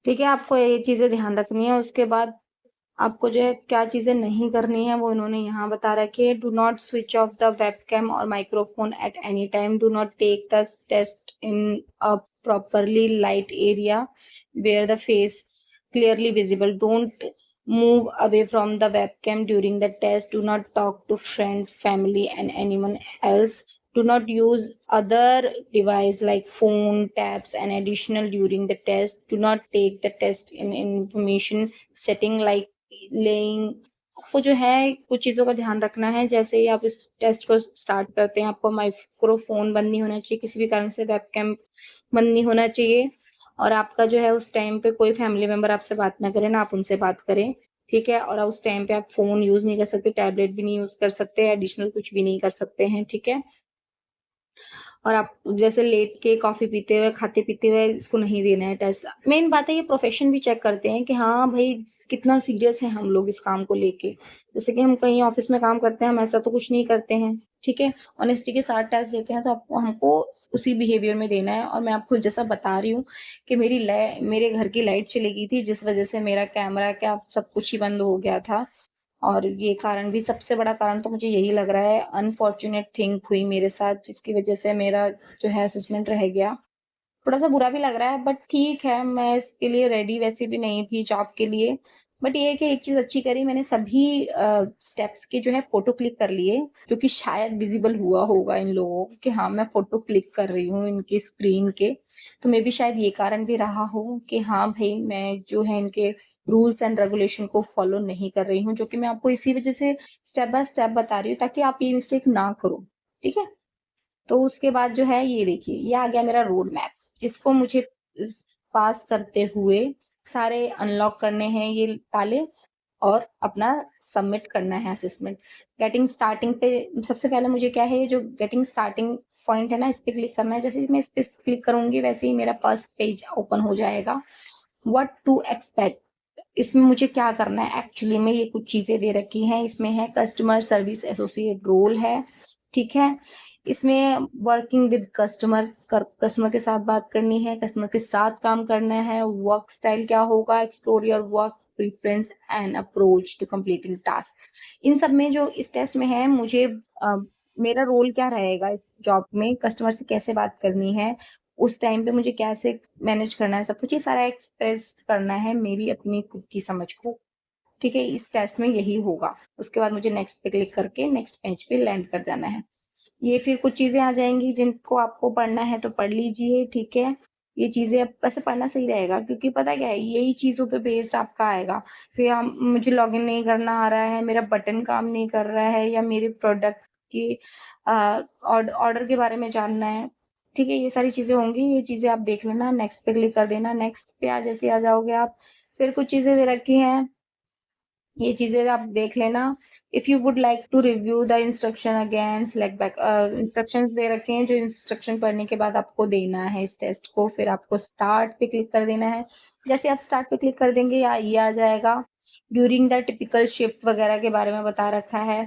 ठीक है, आपको ये चीजें ध्यान रखनी है। उसके बाद आपको जो है क्या चीजें नहीं करनी है वो इन्होंने यहाँ बता रखी है। Do not switch off the webcam और microphone at any time. Do not take the test in a properly light area where the face clearly visible. Don't move away from the webcam during the test. Do not talk to friend, family, and anyone else. Do not use other device like phone, tabs, and additional during the test. Do not take the test in information setting like laying। आपको जो है कुछ चीज़ों का ध्यान रखना है। जैसे ही आप इस टेस्ट को स्टार्ट करते हैं आपको माइक्रोफोन बंद नहीं होना चाहिए, किसी भी कारण से वेबकैम बंद नहीं होना चाहिए और आपका जो है उस टाइम पे कोई फैमिली मेंबर आपसे बात ना करे, ना आप उनसे बात करें, ठीक है? और उस टाइम पे आप फ़ोन यूज़ नहीं कर सकते, टैबलेट भी नहीं यूज़ कर सकते, एडिशनल कुछ भी नहीं कर सकते हैं, ठीक है? और आप जैसे लेट के कॉफ़ी पीते हुए, खाते-पीते हुए इसको नहीं देना है टेस्ट। मेन बात है ये प्रोफ़ेशन भी चेक करते हैं कि हाँ, भई कितना सीरियस है हम लोग इस काम को लेके। जैसे कि हम कहीं ऑफ़िस में काम करते हैं, हम ऐसा तो कुछ नहीं करते हैं, ठीक है? ऑनेस्टी के साथ टेस्ट देते हैं तो आपको हमको उसी बिहेवियर में देना है और मैं आपको जैसा बता रही हूँ कि मेरे घर की लाइट चली गई थी जिस वज़ह से मेरा कैमरा क्या सब कुछ ही बंद हो गया था। और ये कारण भी सबसे बड़ा कारण तो मुझे यही लग रहा है, अनफॉर्च्यूनेट थिंग हुई मेरे साथ जिसकी वजह से मेरा जो है असेसमेंट रह गया। थोड़ा-सा बुरा भी लग रहा है बट ठीक है, मैं इसके लिए रेडी वैसे भी नहीं थी जॉब के लिए, बट ये है कि एक चीज़ अच्छी करी मैंने, सभी स्टेप्स के जो है फ़ोटो क्लिक कर लिए, जो कि शायद विज़िबल हुआ होगा इन लोगों को कि हाँ, मैं फ़ोटो क्लिक कर रही हूँ इनके स्क्रीन के। तो मे बी शायद ये कारण भी रहा हो कि हाँ भई, मैं जो है इनके रूल्स एंड रेगुलेशन को फ़ॉलो नहीं कर रही हूँ, जो कि मैं आपको इसी वज़ह से स्टेप बाय स्टेप बता रही हूँ ताकि आप ये मिस्टेक ना करो, ठीक है? तो उसके बाद जो है ये देखिए, ये आ गया मेरा रोड मैप, जिसको मुझे पास करते हुए सारे अनलॉक करने हैं ये ताले, और अपना सबमिट करना है असेसमेंट। गेटिंग स्टार्टिंग पे सबसे पहले मुझे क्या है, ये जो गेटिंग स्टार्टिंग पॉइंट है ना, इस पे क्लिक करना है। जैसे ही मैं इस पे क्लिक करूंगी वैसे ही मेरा फर्स्ट पेज ओपन हो जाएगा। व्हाट टू एक्सपेक्ट, इसमें मुझे क्या करना है एक्चुअली में, ये कुछ चीज़ें दे रखी हैं। इसमें है कस्टमर सर्विस एसोसिएट रोल है, ठीक है। इसमें वर्किंग विद कस्टमर, कस्टमर के साथ बात करनी है, कस्टमर के साथ काम करना है। वर्क स्टाइल क्या होगा, explore your work preference and approach to completing task. इन सब में जो इस टेस्ट में है, मुझे मेरा रोल क्या रहेगा इस जॉब में, कस्टमर से कैसे बात करनी है, उस टाइम पे मुझे कैसे मैनेज करना है, सब कुछ ये सारा एक्सप्रेस करना है मेरी अपनी खुद की समझ को, ठीक है। इस टेस्ट में यही होगा। उसके बाद मुझे नेक्स्ट पे क्लिक करके नेक्स्ट पेज पे लैंड कर जाना है। ये फिर कुछ चीज़ें आ जाएंगी जिनको आपको पढ़ना है तो पढ़ लीजिए, ठीक है। ये चीज़ें अब वैसे पढ़ना सही रहेगा, क्योंकि पता क्या है, यही चीज़ों पे बेस्ड आपका आएगा। फिर हम मुझे लॉगिन नहीं करना आ रहा है, मेरा बटन काम नहीं कर रहा है, या मेरे प्रोडक्ट की ऑर्डर के बारे में जानना है, ठीक है। ये सारी चीज़ें होंगी, ये चीज़ें आप देख लेना, नेक्स्ट पे क्लिक कर देना। नेक्स्ट पे जैसे आ जाओगे आप, फिर कुछ चीज़ें दे रखी हैं, ये चीज़ें आप देख लेना। If you would like to review the instruction again select back, instructions दे रखे हैं, जो इंस्ट्रक्शन पढ़ने के बाद आपको देना है इस टेस्ट को। फिर आपको स्टार्ट पे क्लिक कर देना है। जैसे आप स्टार्ट पे क्लिक कर देंगे या ये आ जाएगा, ड्यूरिंग द टिपिकल शिफ्ट वगैरह के बारे में बता रखा है,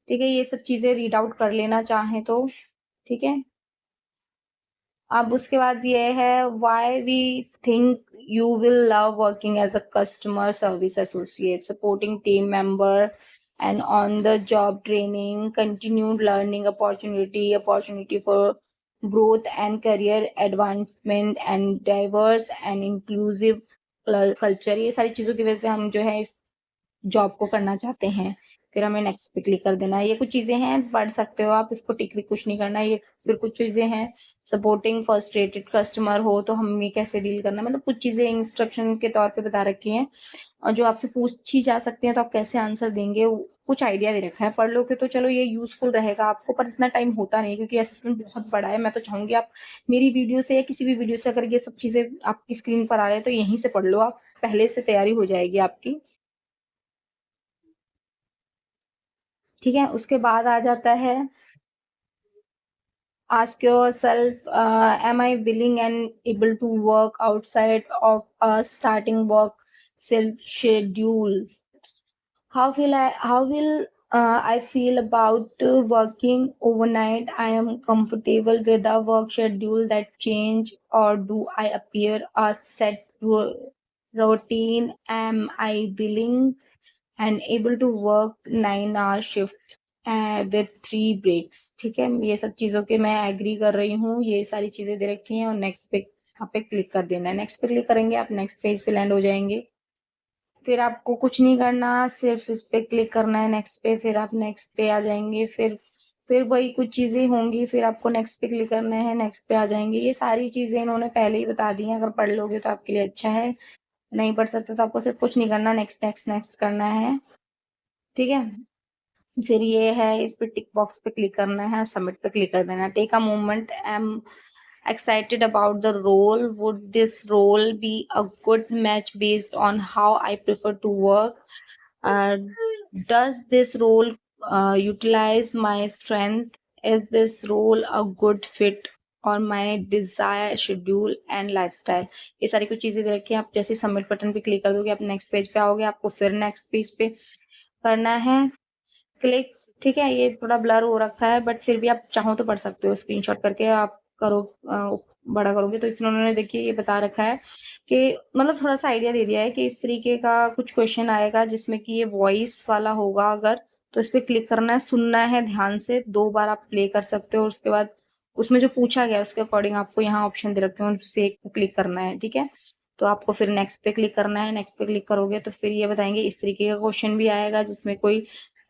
ठीक है। ये सब चीज़ें रीड आउट कर लेना चाहें तो, ठीक है। अब उसके बाद ये है, why we think you will love working as a customer service associate, supporting team member and on the job training, continued learning opportunity for growth and career advancement and diverse and inclusive culture. ये सारी चीज़ों की वजह से हम जो है इस जॉब को करना चाहते हैं। फिर हमें नेक्स्ट पे क्लिक कर देना है। ये कुछ चीज़ें हैं, पढ़ सकते हो आप, इसको टिक भी कुछ नहीं करना। ये फिर कुछ चीज़ें हैं, सपोर्टिंग फ्रस्ट्रेटेड कस्टमर हो तो हमें कैसे डील करना है, मतलब कुछ चीज़ें इंस्ट्रक्शन के तौर पे बता रखी हैं, और जो आपसे पूछी जा सकती हैं तो आप कैसे आंसर देंगे, कुछ आइडिया दे रखा है। पढ़ लोगे तो चलो ये यूजफुल रहेगा आपको, पर इतना टाइम होता नहीं, क्योंकि असेसमेंट बहुत बड़ा है। मैं तो चाहूंगी आप मेरी वीडियो से या किसी भी वीडियो से अगर ये सब चीज़ें आपकी स्क्रीन पर आ रहे हैं तो यहीं से पढ़ लो, आप पहले से तैयारी हो जाएगी आपकी, ठीक है। उसके बाद आ जाता है, ask yourself, am I willing and able to work outside of a starting work schedule? How will I feel about working overnight? I am comfortable with a work schedule that change, or do I appear a set routine? Am I willing and able to work 9 hour shift with 3 breaks, ठीक है। ये सब चीज़ों के मैं agree कर रही हूँ, ये सारी चीज़ें दे रखी हैं, और नेक्स्ट पे यहाँ पे क्लिक कर देना है। नेक्स्ट पे क्लिक करेंगे आप, नेक्स्ट पेज पे लैंड हो जाएंगे। फिर आपको कुछ नहीं करना, सिर्फ इस पे क्लिक करना है नेक्स्ट पे, फिर आप नेक्स्ट पे आ जाएंगे। फिर वही कुछ चीज़ें होंगी, फिर आपको नेक्स्ट पे क्लिक करना है, नेक्स्ट पे आ जाएंगे। ये सारी चीज़ें इन्होंने पहले ही बता दी हैं, अगर पढ़ लोगे तो आपके लिए अच्छा है, नहीं पढ़ सकते तो आपको सिर्फ कुछ नहीं करना, नेक्स्ट नेक्स्ट नेक्स्ट करना है, ठीक है। फिर ये है, इस पे टिक बॉक्स पे क्लिक करना है, सबमिट पे क्लिक कर देना। Take a moment, I am excited about the role. Would this role be a good match based on how I prefer to work? Uh, does this role utilize my strength? Is this role a good fit और my desire schedule and lifestyle? ये सारी कुछ चीज़ें दे रखी हैं। आप जैसे submit button पे क्लिक कर दोगे, आप नेक्स्ट पेज पे आओगे, आपको फिर नेक्स्ट पेज पे करना है क्लिक, ठीक है। ये थोड़ा ब्लर हो रखा है, बट फिर भी आप चाहो तो पढ़ सकते हो, स्क्रीनशॉट करके आप करो, बड़ा करोगे तो। इसमें उन्होंने देखिए ये बता रखा है कि मतलब थोड़ा सा आइडिया दे दिया है कि इस तरीके का कुछ क्वेश्चन आएगा जिसमें कि ये वॉइस वाला होगा, अगर तो इस पर क्लिक करना है, सुनना है ध्यान से, 2 बार आप प्ले कर सकते हो, और उसके बाद उसमें जो पूछा गया उसके अकॉर्डिंग आपको यहाँ ऑप्शन दे रखे हैं, उनसे एक को क्लिक करना है, ठीक है। तो आपको फिर नेक्स्ट पे क्लिक करना है। नेक्स्ट पे क्लिक करोगे तो फिर ये बताएंगे इस तरीके का क्वेश्चन भी आएगा जिसमें कोई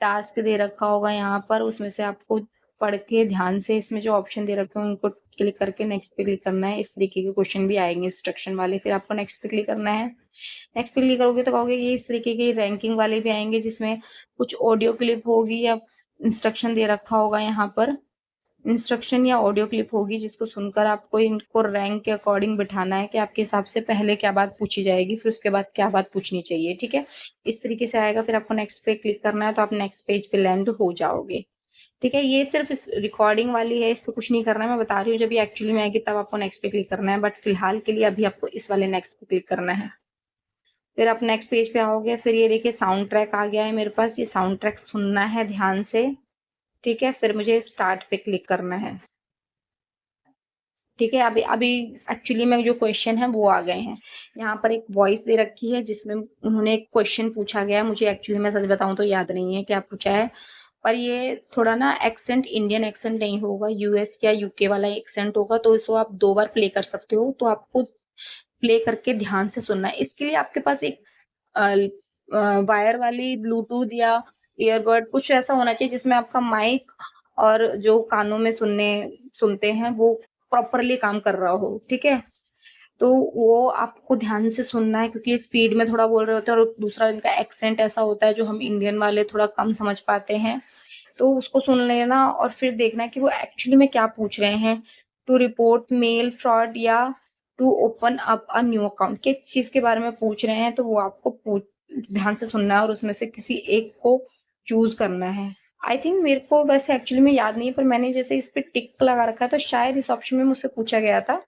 टास्क दे रखा होगा यहाँ पर, उसमें से आपको पढ़ के ध्यान से इसमें जो ऑप्शन दे रखे हैं उनको क्लिक करके नेक्स्ट पे क्लिक करना है। इस तरीके के क्वेश्चन भी आएंगे इंस्ट्रक्शन वाले, फिर आपको नेक्स्ट पे क्लिक करना है। नेक्स्ट पे क्लिक करोगे तो कहोगे ये इस तरीके के रैंकिंग वाले भी आएंगे जिसमें कुछ ऑडियो क्लिप होगी या इंस्ट्रक्शन दे रखा होगा यहाँ पर, इंस्ट्रक्शन या ऑडियो क्लिप होगी जिसको सुनकर आपको इनको रैंक के अकॉर्डिंग बिठाना है कि आपके हिसाब से पहले क्या बात पूछी जाएगी, फिर उसके बाद क्या बात पूछनी चाहिए। ठीक है, इस तरीके से आएगा। फिर आपको नेक्स्ट पे क्लिक करना है तो आप नेक्स्ट पेज पे लैंड हो जाओगे। ठीक है, ये सिर्फ इस रिकॉर्डिंग वाली है, इस पे कुछ नहीं करना है। मैं बता रही हूँ जब ये एक्चुअली में आएगी तब आपको नेक्स्ट पे क्लिक करना है, बट फिलहाल के लिए अभी आपको इस वाले नेक्स्ट पे क्लिक करना है। फिर आप नेक्स्ट पेज पे आओगे, फिर ये देखिए साउंड ट्रैक आ गया है मेरे पास। ये साउंड ट्रैक सुनना है ध्यान से। ठीक है, फिर मुझे स्टार्ट पे क्लिक करना है। ठीक है, अभी अभी एक्चुअली में जो क्वेश्चन है वो आ गए हैं। यहाँ पर एक वॉइस दे रखी है जिसमें उन्होंने एक क्वेश्चन पूछा गया है। मुझे एक्चुअली में सच बताऊं तो याद नहीं है क्या पूछा है, पर ये थोड़ा ना एक्सेंट इंडियन एक्सेंट नहीं होगा, यूएस या यूके वाला एक्सेंट होगा, तो इसको आप 2 बार प्ले कर सकते हो। तो आपको प्ले करके ध्यान से सुनना है। इसके लिए आपके पास एक वायर वाली ब्लूटूथ या ईयरबड कुछ ऐसा होना चाहिए जिसमें आपका माइक और जो कानों में सुनते हैं वो प्रॉपरली काम कर रहा हो। ठीक है, तो वो आपको ध्यान से सुनना है क्योंकि स्पीड में थोड़ा बोल रहे होते हैं और दूसरा इनका एक्सेंट ऐसा होता है जो हम इंडियन वाले थोड़ा कम समझ पाते हैं। तो उसको सुन लेना और फिर देखना है कि वो एक्चुअली में क्या पूछ रहे हैं। टू रिपोर्ट मेल फ्रॉड या to open up a new account, किस चीज के बारे में पूछ रहे हैं, तो वो आपको ध्यान से सुनना है और उसमें से किसी एक को चूज करना है। आई थिंक मेरे को वैसे एक्चुअली में याद नहीं है, पर मैंने जैसे इस पे टिक लगा रखा है तो शायद इस ऑप्शन में मुझसे पूछा गया था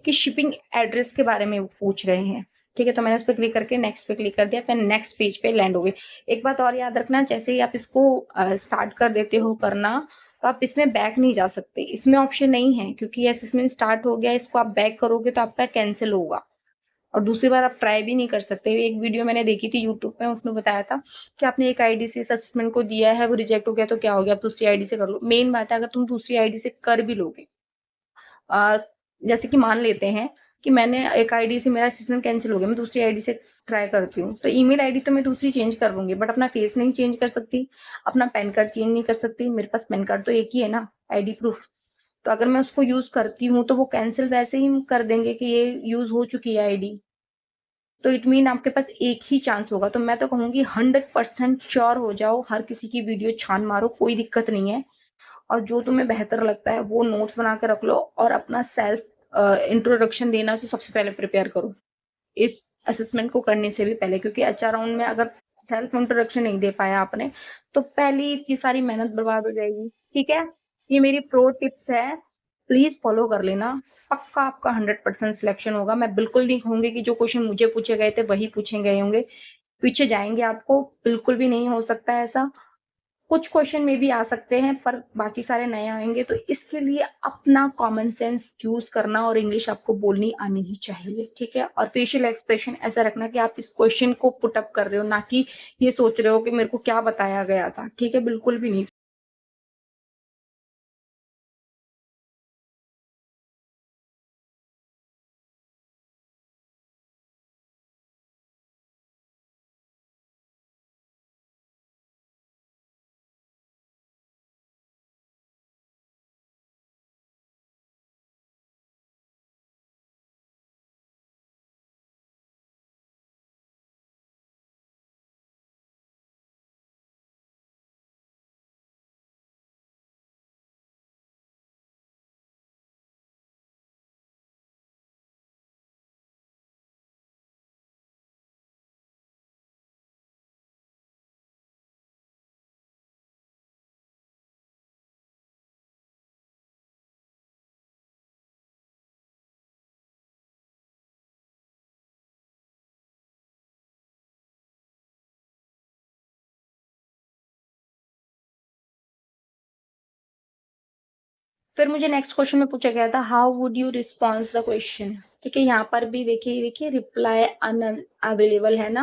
कि शिपिंग एड्रेस के बारे में वो पूछ रहे हैं। ठीक है, तो मैंने उस पर क्लिक करके नेक्स्ट पे क्लिक कर दिया, फिर नेक्स्ट पेज पे लैंड हो गई। एक बात और याद रखना, जैसे ही आप इसको स्टार्ट कर देते हो करना तो आप इसमें बैक नहीं जा सकते, इसमें ऑप्शन नहीं है क्योंकि असेसमेंट स्टार्ट हो गया, इसको आप बैक करोगे तो आपका कैंसिल होगा और दूसरी बार आप ट्राई भी नहीं कर सकते। एक वीडियो मैंने देखी थी यूट्यूब पे, उसने बताया था कि आपने एक आईडी से इस असेसमेंट को दिया है, वो रिजेक्ट हो गया तो क्या हो गया, आप दूसरी आईडी से कर लो। मेन बात है अगर तुम दूसरी आईडी से कर भी लोगे, अ, जैसे कि मान लेते हैं कि मैंने एक आईडी से मेरा असेसमेंट कैंसिल हो गया, मैं दूसरी आईडी से ट्राई करती हूँ, तो ईमेल आईडी तो मैं दूसरी चेंज कर लूंगी बट अपना फेस नहीं चेंज कर सकती, अपना पैन कार्ड चेंज नहीं कर सकती। मेरे पास पैन कार्ड तो एक ही है ना, आईडी प्रूफ। तो अगर मैं उसको यूज करती हूँ तो वो कैंसिल वैसे ही कर देंगे कि ये यूज हो चुकी है आईडी। तो इट मीन आपके पास एक ही चांस होगा। तो मैं तो कहूंगी 100% श्योर हो जाओ, हर किसी की वीडियो छान मारो, कोई दिक्कत नहीं है। और जो तुम्हें बेहतर लगता है वो नोट्स बना के रख लो और अपना सेल्फ इंट्रोडक्शन देना तो सबसे पहले प्रिपेयर करो इस असेसमेंट को करने से भी पहले, क्योंकि अच्छा राउंड में अगर सेल्फ इंट्रोडक्शन नहीं दे पाया आपने तो पहली इतनी सारी मेहनत बर्बाद हो जाएगी। ठीक है, ये मेरी प्रो टिप्स है, प्लीज फॉलो कर लेना, पक्का आपका 100% सिलेक्शन होगा। मैं बिल्कुल नहीं कहूंगी कि जो क्वेश्चन मुझे पूछे गए थे वही पूछे गए होंगे, पीछे जाएंगे आपको, बिल्कुल भी नहीं हो सकता है ऐसा। कुछ क्वेश्चन में भी आ सकते हैं पर बाकी सारे नए आएंगे, तो इसके लिए अपना कॉमन सेंस यूज करना और इंग्लिश आपको बोलनी आनी ही चाहिए। ठीक है, और फेशियल एक्सप्रेशन ऐसा रखना कि आप इस क्वेश्चन को पुट अप कर रहे हो, ना कि ये सोच रहे हो कि मेरे को क्या बताया गया था। ठीक है, बिल्कुल भी नहीं। फिर मुझे नेक्स्ट क्वेश्चन में पूछा गया था how would you response the question. ठीक है, यहाँ पर भी देखिए देखिए रिप्लाई अनअवेलेबल है ना,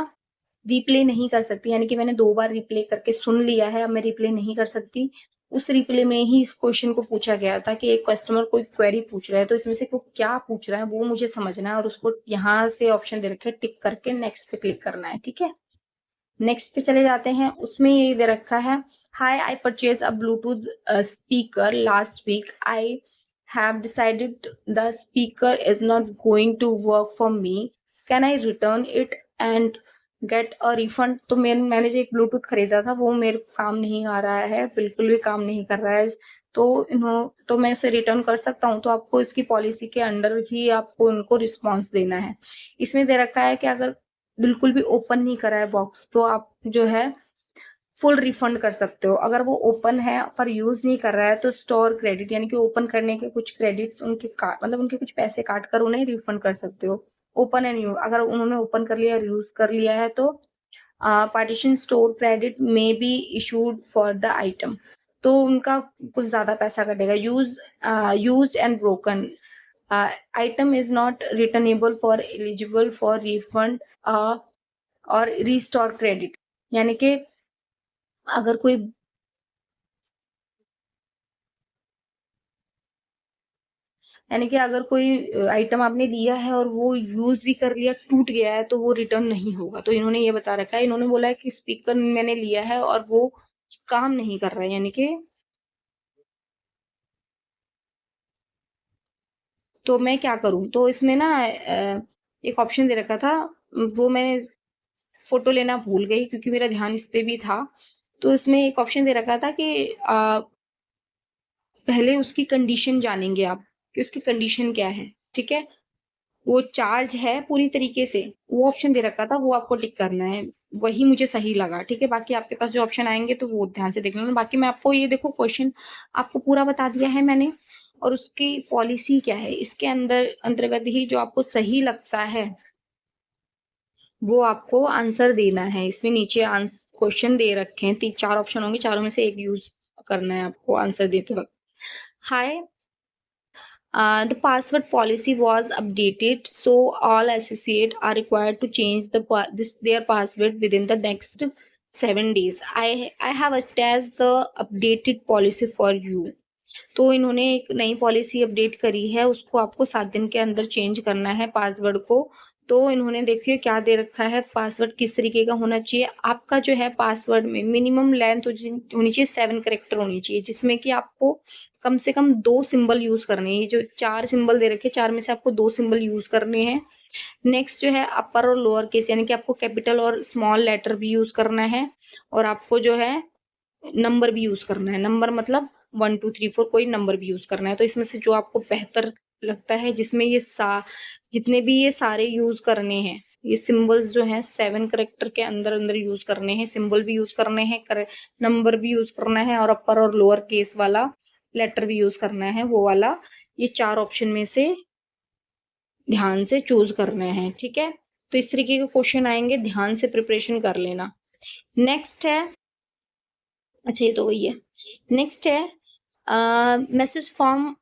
रिप्ले नहीं कर सकती, यानी कि मैंने 2 बार रिप्ले करके सुन लिया है, अब मैं रिप्ले नहीं कर सकती। उस रिप्लाई में ही इस क्वेश्चन को पूछा गया था कि एक कस्टमर कोई क्वेरी पूछ रहा है, तो इसमें से वो क्या पूछ रहा है वो मुझे समझना है और उसको यहाँ से ऑप्शन दे रखे टिक करके नेक्स्ट पे क्लिक करना है। ठीक है, नेक्स्ट पे चले जाते हैं। उसमें ये दे रखा है, hi I purchase a Bluetooth speaker last week, I have decided the speaker is not going to work for me, can I return it and get a refund. तो मैंने जो एक ब्लूटूथ खरीदा था वो मेरे काम नहीं आ रहा है, बिल्कुल भी काम नहीं कर रहा है, तो मैं उसे रिटर्न कर सकता हूँ। तो आपको इसकी पॉलिसी के अंडर ही आपको उनको रिस्पॉन्स देना है। इसमें दे रखा है कि अगर बिल्कुल भी ओपन नहीं करा है बॉक्स तो आप जो है फुल रिफंड कर सकते हो। अगर वो ओपन है पर यूज नहीं कर रहा है तो स्टोर क्रेडिट यानी कि ओपन करने के कुछ क्रेडिट्स उनके काट मतलब उनके कुछ पैसे काट कर उन्हें रिफंड कर सकते हो। ओपन एंड यूज, अगर उन्होंने ओपन कर लिया और यूज कर लिया है तो पार्टीशन स्टोर क्रेडिट में be issued for the item, तो उनका कुछ ज्यादा पैसा कटेगा। Use and broken item is not returnable for eligible for refund और रिस्टोर क्रेडिट, यानी कि अगर कोई आइटम आपने लिया है और वो यूज भी कर लिया, टूट गया है, तो वो रिटर्न नहीं होगा। तो इन्होंने ये बता रखा है, इन्होंने बोला है कि स्पीकर मैंने लिया है और वो काम नहीं कर रहा है, यानी कि तो मैं क्या करूं। तो इसमें ना एक ऑप्शन दे रखा था, वो मैंने फोटो लेना भूल गई क्योंकि मेरा ध्यान इस पे भी था। तो इसमें एक ऑप्शन दे रखा था कि पहले उसकी कंडीशन जानेंगे आप कि उसकी कंडीशन क्या है। ठीक है, वो चार्ज है पूरी तरीके से, वो ऑप्शन दे रखा था, वो आपको टिक करना है। वही मुझे सही लगा। ठीक है, बाकी आपके पास जो ऑप्शन आएंगे तो वो ध्यान से देख लेना। बाकी मैं आपको ये देखो क्वेश्चन आपको पूरा बता दिया है मैंने, और उसकी पॉलिसी क्या है इसके अंतर्गत ही जो आपको सही लगता है वो आपको आंसर देना है। इसमें नीचे क्वेश्चन दे रखे हैं, 4 ऑप्शन होंगे, चारों में से एक यूज करना है आपको आंसर देते वक्त। हाय, the password policy was updated, so all associates are required to change their password within the next 7 days. I have attached the updated policy for you. तो इन्होंने एक नई पॉलिसी अपडेट करी है, उसको आपको 7 दिन के अंदर चेंज करना है पासवर्ड को। तो इन्होंने देखिए क्या दे रखा है, पासवर्ड किस तरीके का होना चाहिए। आपका जो है पासवर्ड में मिनिमम लेंथ होनी चाहिए 7 कैरेक्टर होनी चाहिए, जिसमें कि आपको कम से कम 2 सिंबल यूज करने हैं। ये जो 4 सिंबल दे रखे, 4 में से आपको 2 सिंबल यूज करने हैं। नेक्स्ट जो है अपर और लोअर केस, यानी कि आपको कैपिटल और स्मॉल लेटर भी यूज करना है, और आपको जो है नंबर भी यूज करना है। नंबर मतलब 1 2 3 4 कोई नंबर भी यूज करना है। तो इसमें से जो आपको बेहतर लगता है, जिसमें जितने भी ये सारे यूज करने हैं, ये सिंबल्स जो हैं 7 करेक्टर के अंदर अंदर यूज करने हैं, सिंबल भी यूज करने हैं, नंबर भी यूज करना है, और अपर और लोअर केस वाला लेटर भी यूज करना है, वो वाला। ये 4 ऑप्शन में से ध्यान से चूज करना है। ठीक है, तो इस तरीके के क्वेश्चन आएंगे, ध्यान से प्रिपरेशन कर लेना। नेक्स्ट है, अच्छा ये तो वही है। नेक्स्ट है मैसेज फ्रॉम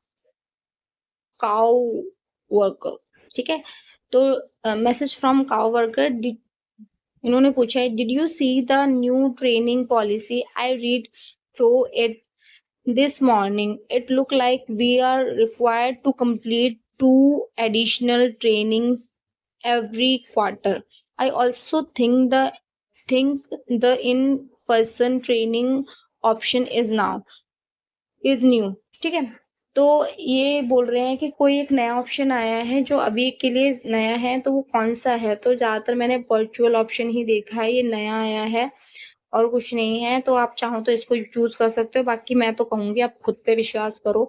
काउ वर्कर। ठीक है, तो मैसेज फ्रॉम काउ वर्कर, इन्होंने पूछा है, did you see the new training policy, I read through it this morning, it look like we are required to complete 2 additional trainings every quarter. I also think the in person training option is new. ठीक है, तो ये बोल रहे हैं कि कोई एक नया ऑप्शन आया है जो अभी के लिए नया है, तो वो कौन सा है। तो ज्यादातर मैंने वर्चुअल ऑप्शन ही देखा है, ये नया आया है और कुछ नहीं है। तो आप चाहो तो इसको चूज कर सकते हो। बाकी मैं तो कहूंगी आप खुद पे विश्वास करो,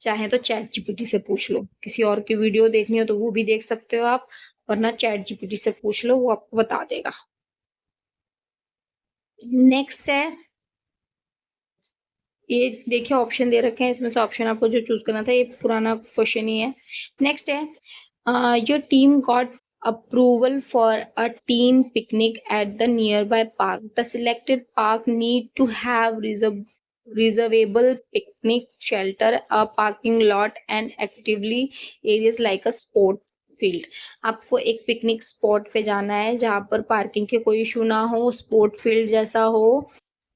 चाहे तो चैट जीपीटी से पूछ लो, किसी और की वीडियो देखनी हो तो वो भी देख सकते हो आप, वरना चैट जीपीटी से पूछ लो, वो आपको बता देगा। नेक्स्ट है, ये देखिए ऑप्शन दे रखे हैं, इसमें से ऑप्शन आपको जो चूज करना था, ये पुराना क्वेश्चन ही है। नेक्स्ट है, your team got approval for a teen picnic at the nearby park. The selected park need to have reservable picnic shelter, a parking lot, and actively areas like a sport field. आपको एक picnic spot पे जाना है जहां पर parking के कोई issue ना हो, स्पोर्ट फील्ड जैसा हो।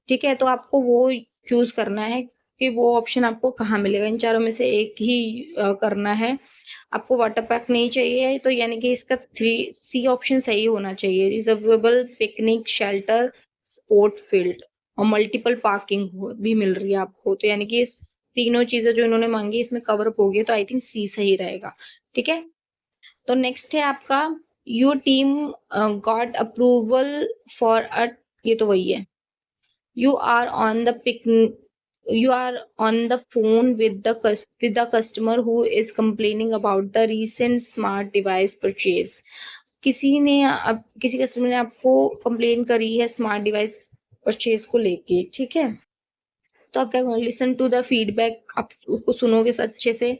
ठीक है, तो आपको वो चूज करना है कि वो ऑप्शन आपको कहाँ मिलेगा। इन चारों में से एक ही करना है। आपको वाटर पार्क नहीं चाहिए, तो यानी कि इसका 3C ऑप्शन सही होना चाहिए। रिजर्वेबल पिकनिक शेल्टर स्पोर्ट फील्ड और मल्टीपल पार्किंग भी मिल रही है आपको, तो यानी कि इस तीनों चीजें जो इन्होंने मांगी इसमें कवर अप होगी, तो आई थिंक सी सही रहेगा। ठीक है, तो नेक्स्ट है आपका your team got approval for a, ये तो वही है। You are on the pic you are on the phone with the customer who is complaining about the recent smart device purchase. किसी कस्टमर ने आपको कंप्लेन करी है स्मार्ट डिवाइस परचेज को लेके। ठीक है, तो आप क्या करोगे, लिसन टू द फीडबैक, आप उसको सुनोगे अच्छे से।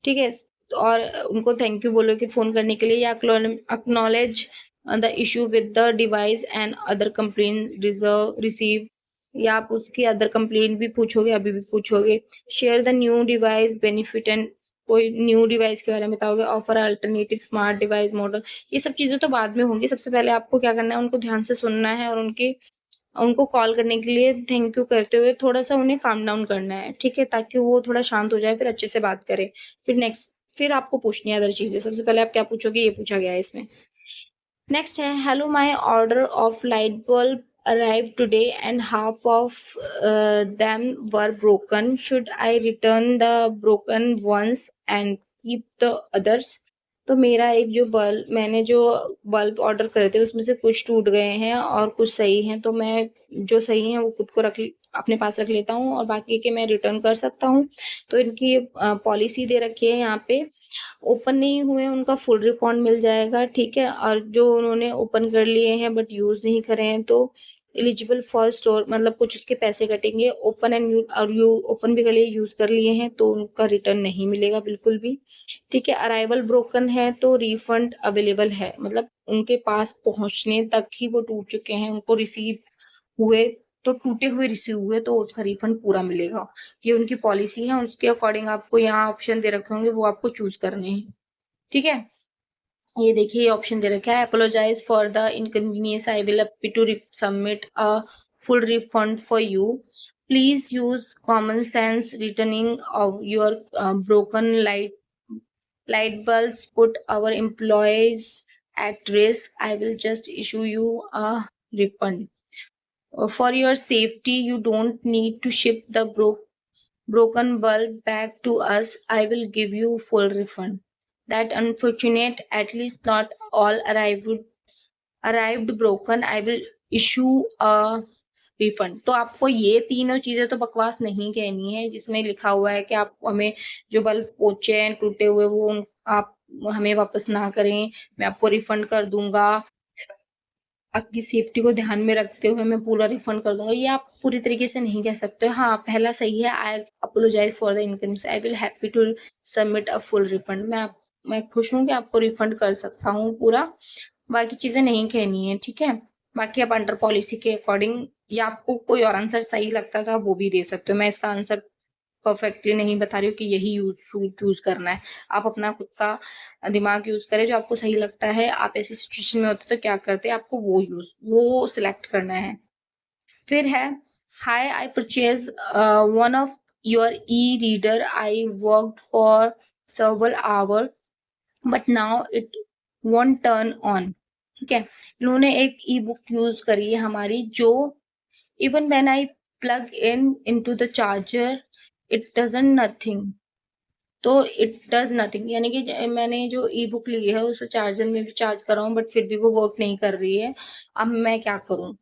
ठीक है, और उनको थैंक यू बोलोगे फोन करने के लिए, या acknowledge the issue with the device and other complain receive, या आप उसकी अदर कंप्लेन भी पूछोगे, अभी भी पूछोगे। Share the new device benefit and, कोई न्यू डिवाइस के बारे में बताओगे। Offer alternative smart device model, ये सब चीजें तो बाद में होंगी। सबसे पहले आपको क्या करना है, उनको ध्यान से सुनना है और उनको कॉल करने के लिए थैंक यू करते हुए थोड़ा सा उन्हें काम डाउन करना है। ठीक है, ताकि वो थोड़ा शांत हो जाए, फिर अच्छे से बात करे। फिर आपको पूछनी है अदर चीजें। सबसे पहले आप क्या पूछोगे, ये पूछा गया है इसमें। नेक्स्ट है, hello my order of light bulb arrived today and half of them were broken. Should I return the broken ones and keep the others? तो मेरा एक जो मैंने जो बल्ब ऑर्डर करे थे उसमें से कुछ टूट गए हैं और कुछ सही हैं, तो मैं जो सही हैं वो खुद को अपने पास रख लेता हूँ और बाकी के मैं रिटर्न कर सकता हूँ। तो इनकी पॉलिसी दे रखी है यहाँ पे, ओपन नहीं हुए उनका फुल रिफंड मिल जाएगा। ठीक है, और जो उन्होंने ओपन कर लिए हैं बट यूज नहीं करे हैं तो एलिजिबल फॉर स्टोर, मतलब कुछ उसके पैसे कटेंगे। ओपन एंड और यू ओपन भी कर लिए, यूज कर लिए हैं, तो उनका रिटर्न नहीं मिलेगा बिल्कुल भी। ठीक है, अराइवल ब्रोकन है तो रिफंड अवेलेबल है, मतलब उनके पास पहुंचने तक ही वो टूट चुके हैं, उनको रिसीव हुए तो टूटे हुए रिसीव हुए तो उसका रिफंड पूरा मिलेगा। ये उनकी पॉलिसी है, उसके अकॉर्डिंग आपको यहाँ ऑप्शन दे रखे होंगे, वो आपको चूज करने हैं। ठीक है, ये देखिए ये ऑप्शन दे रखा है, apologise for the inconvenience, I will happy to submit a full refund for you, please use common sense returning of your broken light bulbs put our employees at risk, I will just issue you a refund. For your safety, you don't need to ship the broken bulb back to us. I will give you full refund. That unfortunate, at least not all arrived broken. I will issue a refund. तो आपको ये तीनों चीजें तो बकवास नहीं कहनी है, जिसमें लिखा हुआ है कि आप हमें जो बल्ब पोचे हैं टूटे हुए वो आप हमें वापस ना करें, मैं आपको रिफंड कर दूंगा, आपकी सेफ्टी को ध्यान में रखते हुए मैं पूरा रिफंड कर दूंगा, ये आप पूरी तरीके से नहीं कह सकते। हाँ, पहला सही है, I apologize for the inconvenience, I will happy to submit a full refund. मैं खुश हूँ कि आपको रिफंड कर सकता हूँ पूरा, बाकी चीजें नहीं कहनी है। ठीक है, बाकी आप अंडर पॉलिसी के अकॉर्डिंग, या आपको कोई और आंसर सही लगता था वो भी दे सकते हो। मैं इसका आंसर परफेक्टली नहीं बता रही हूँ कि यही चूज करना है, आप अपना खुद का दिमाग यूज करें, जो आपको सही लगता है। आप ऐसी सिचुएशन में होते तो क्या करते, आपको वो सिलेक्ट करना है। फिर है, hi I purchase one of your e reader, I worked for several hour but now it won't turn on. ठीक है, इन्होंने एक ई बुक यूज करी है हमारी, जो even when I plug in into the charger it doesn't nothing, तो it does nothing, यानी कि मैंने जो ई बुक ली है उसे चार्जर में भी चार्ज कर रहा हूँ बट फिर भी वो वर्क नहीं कर रही है। अब मैं क्या करूँ,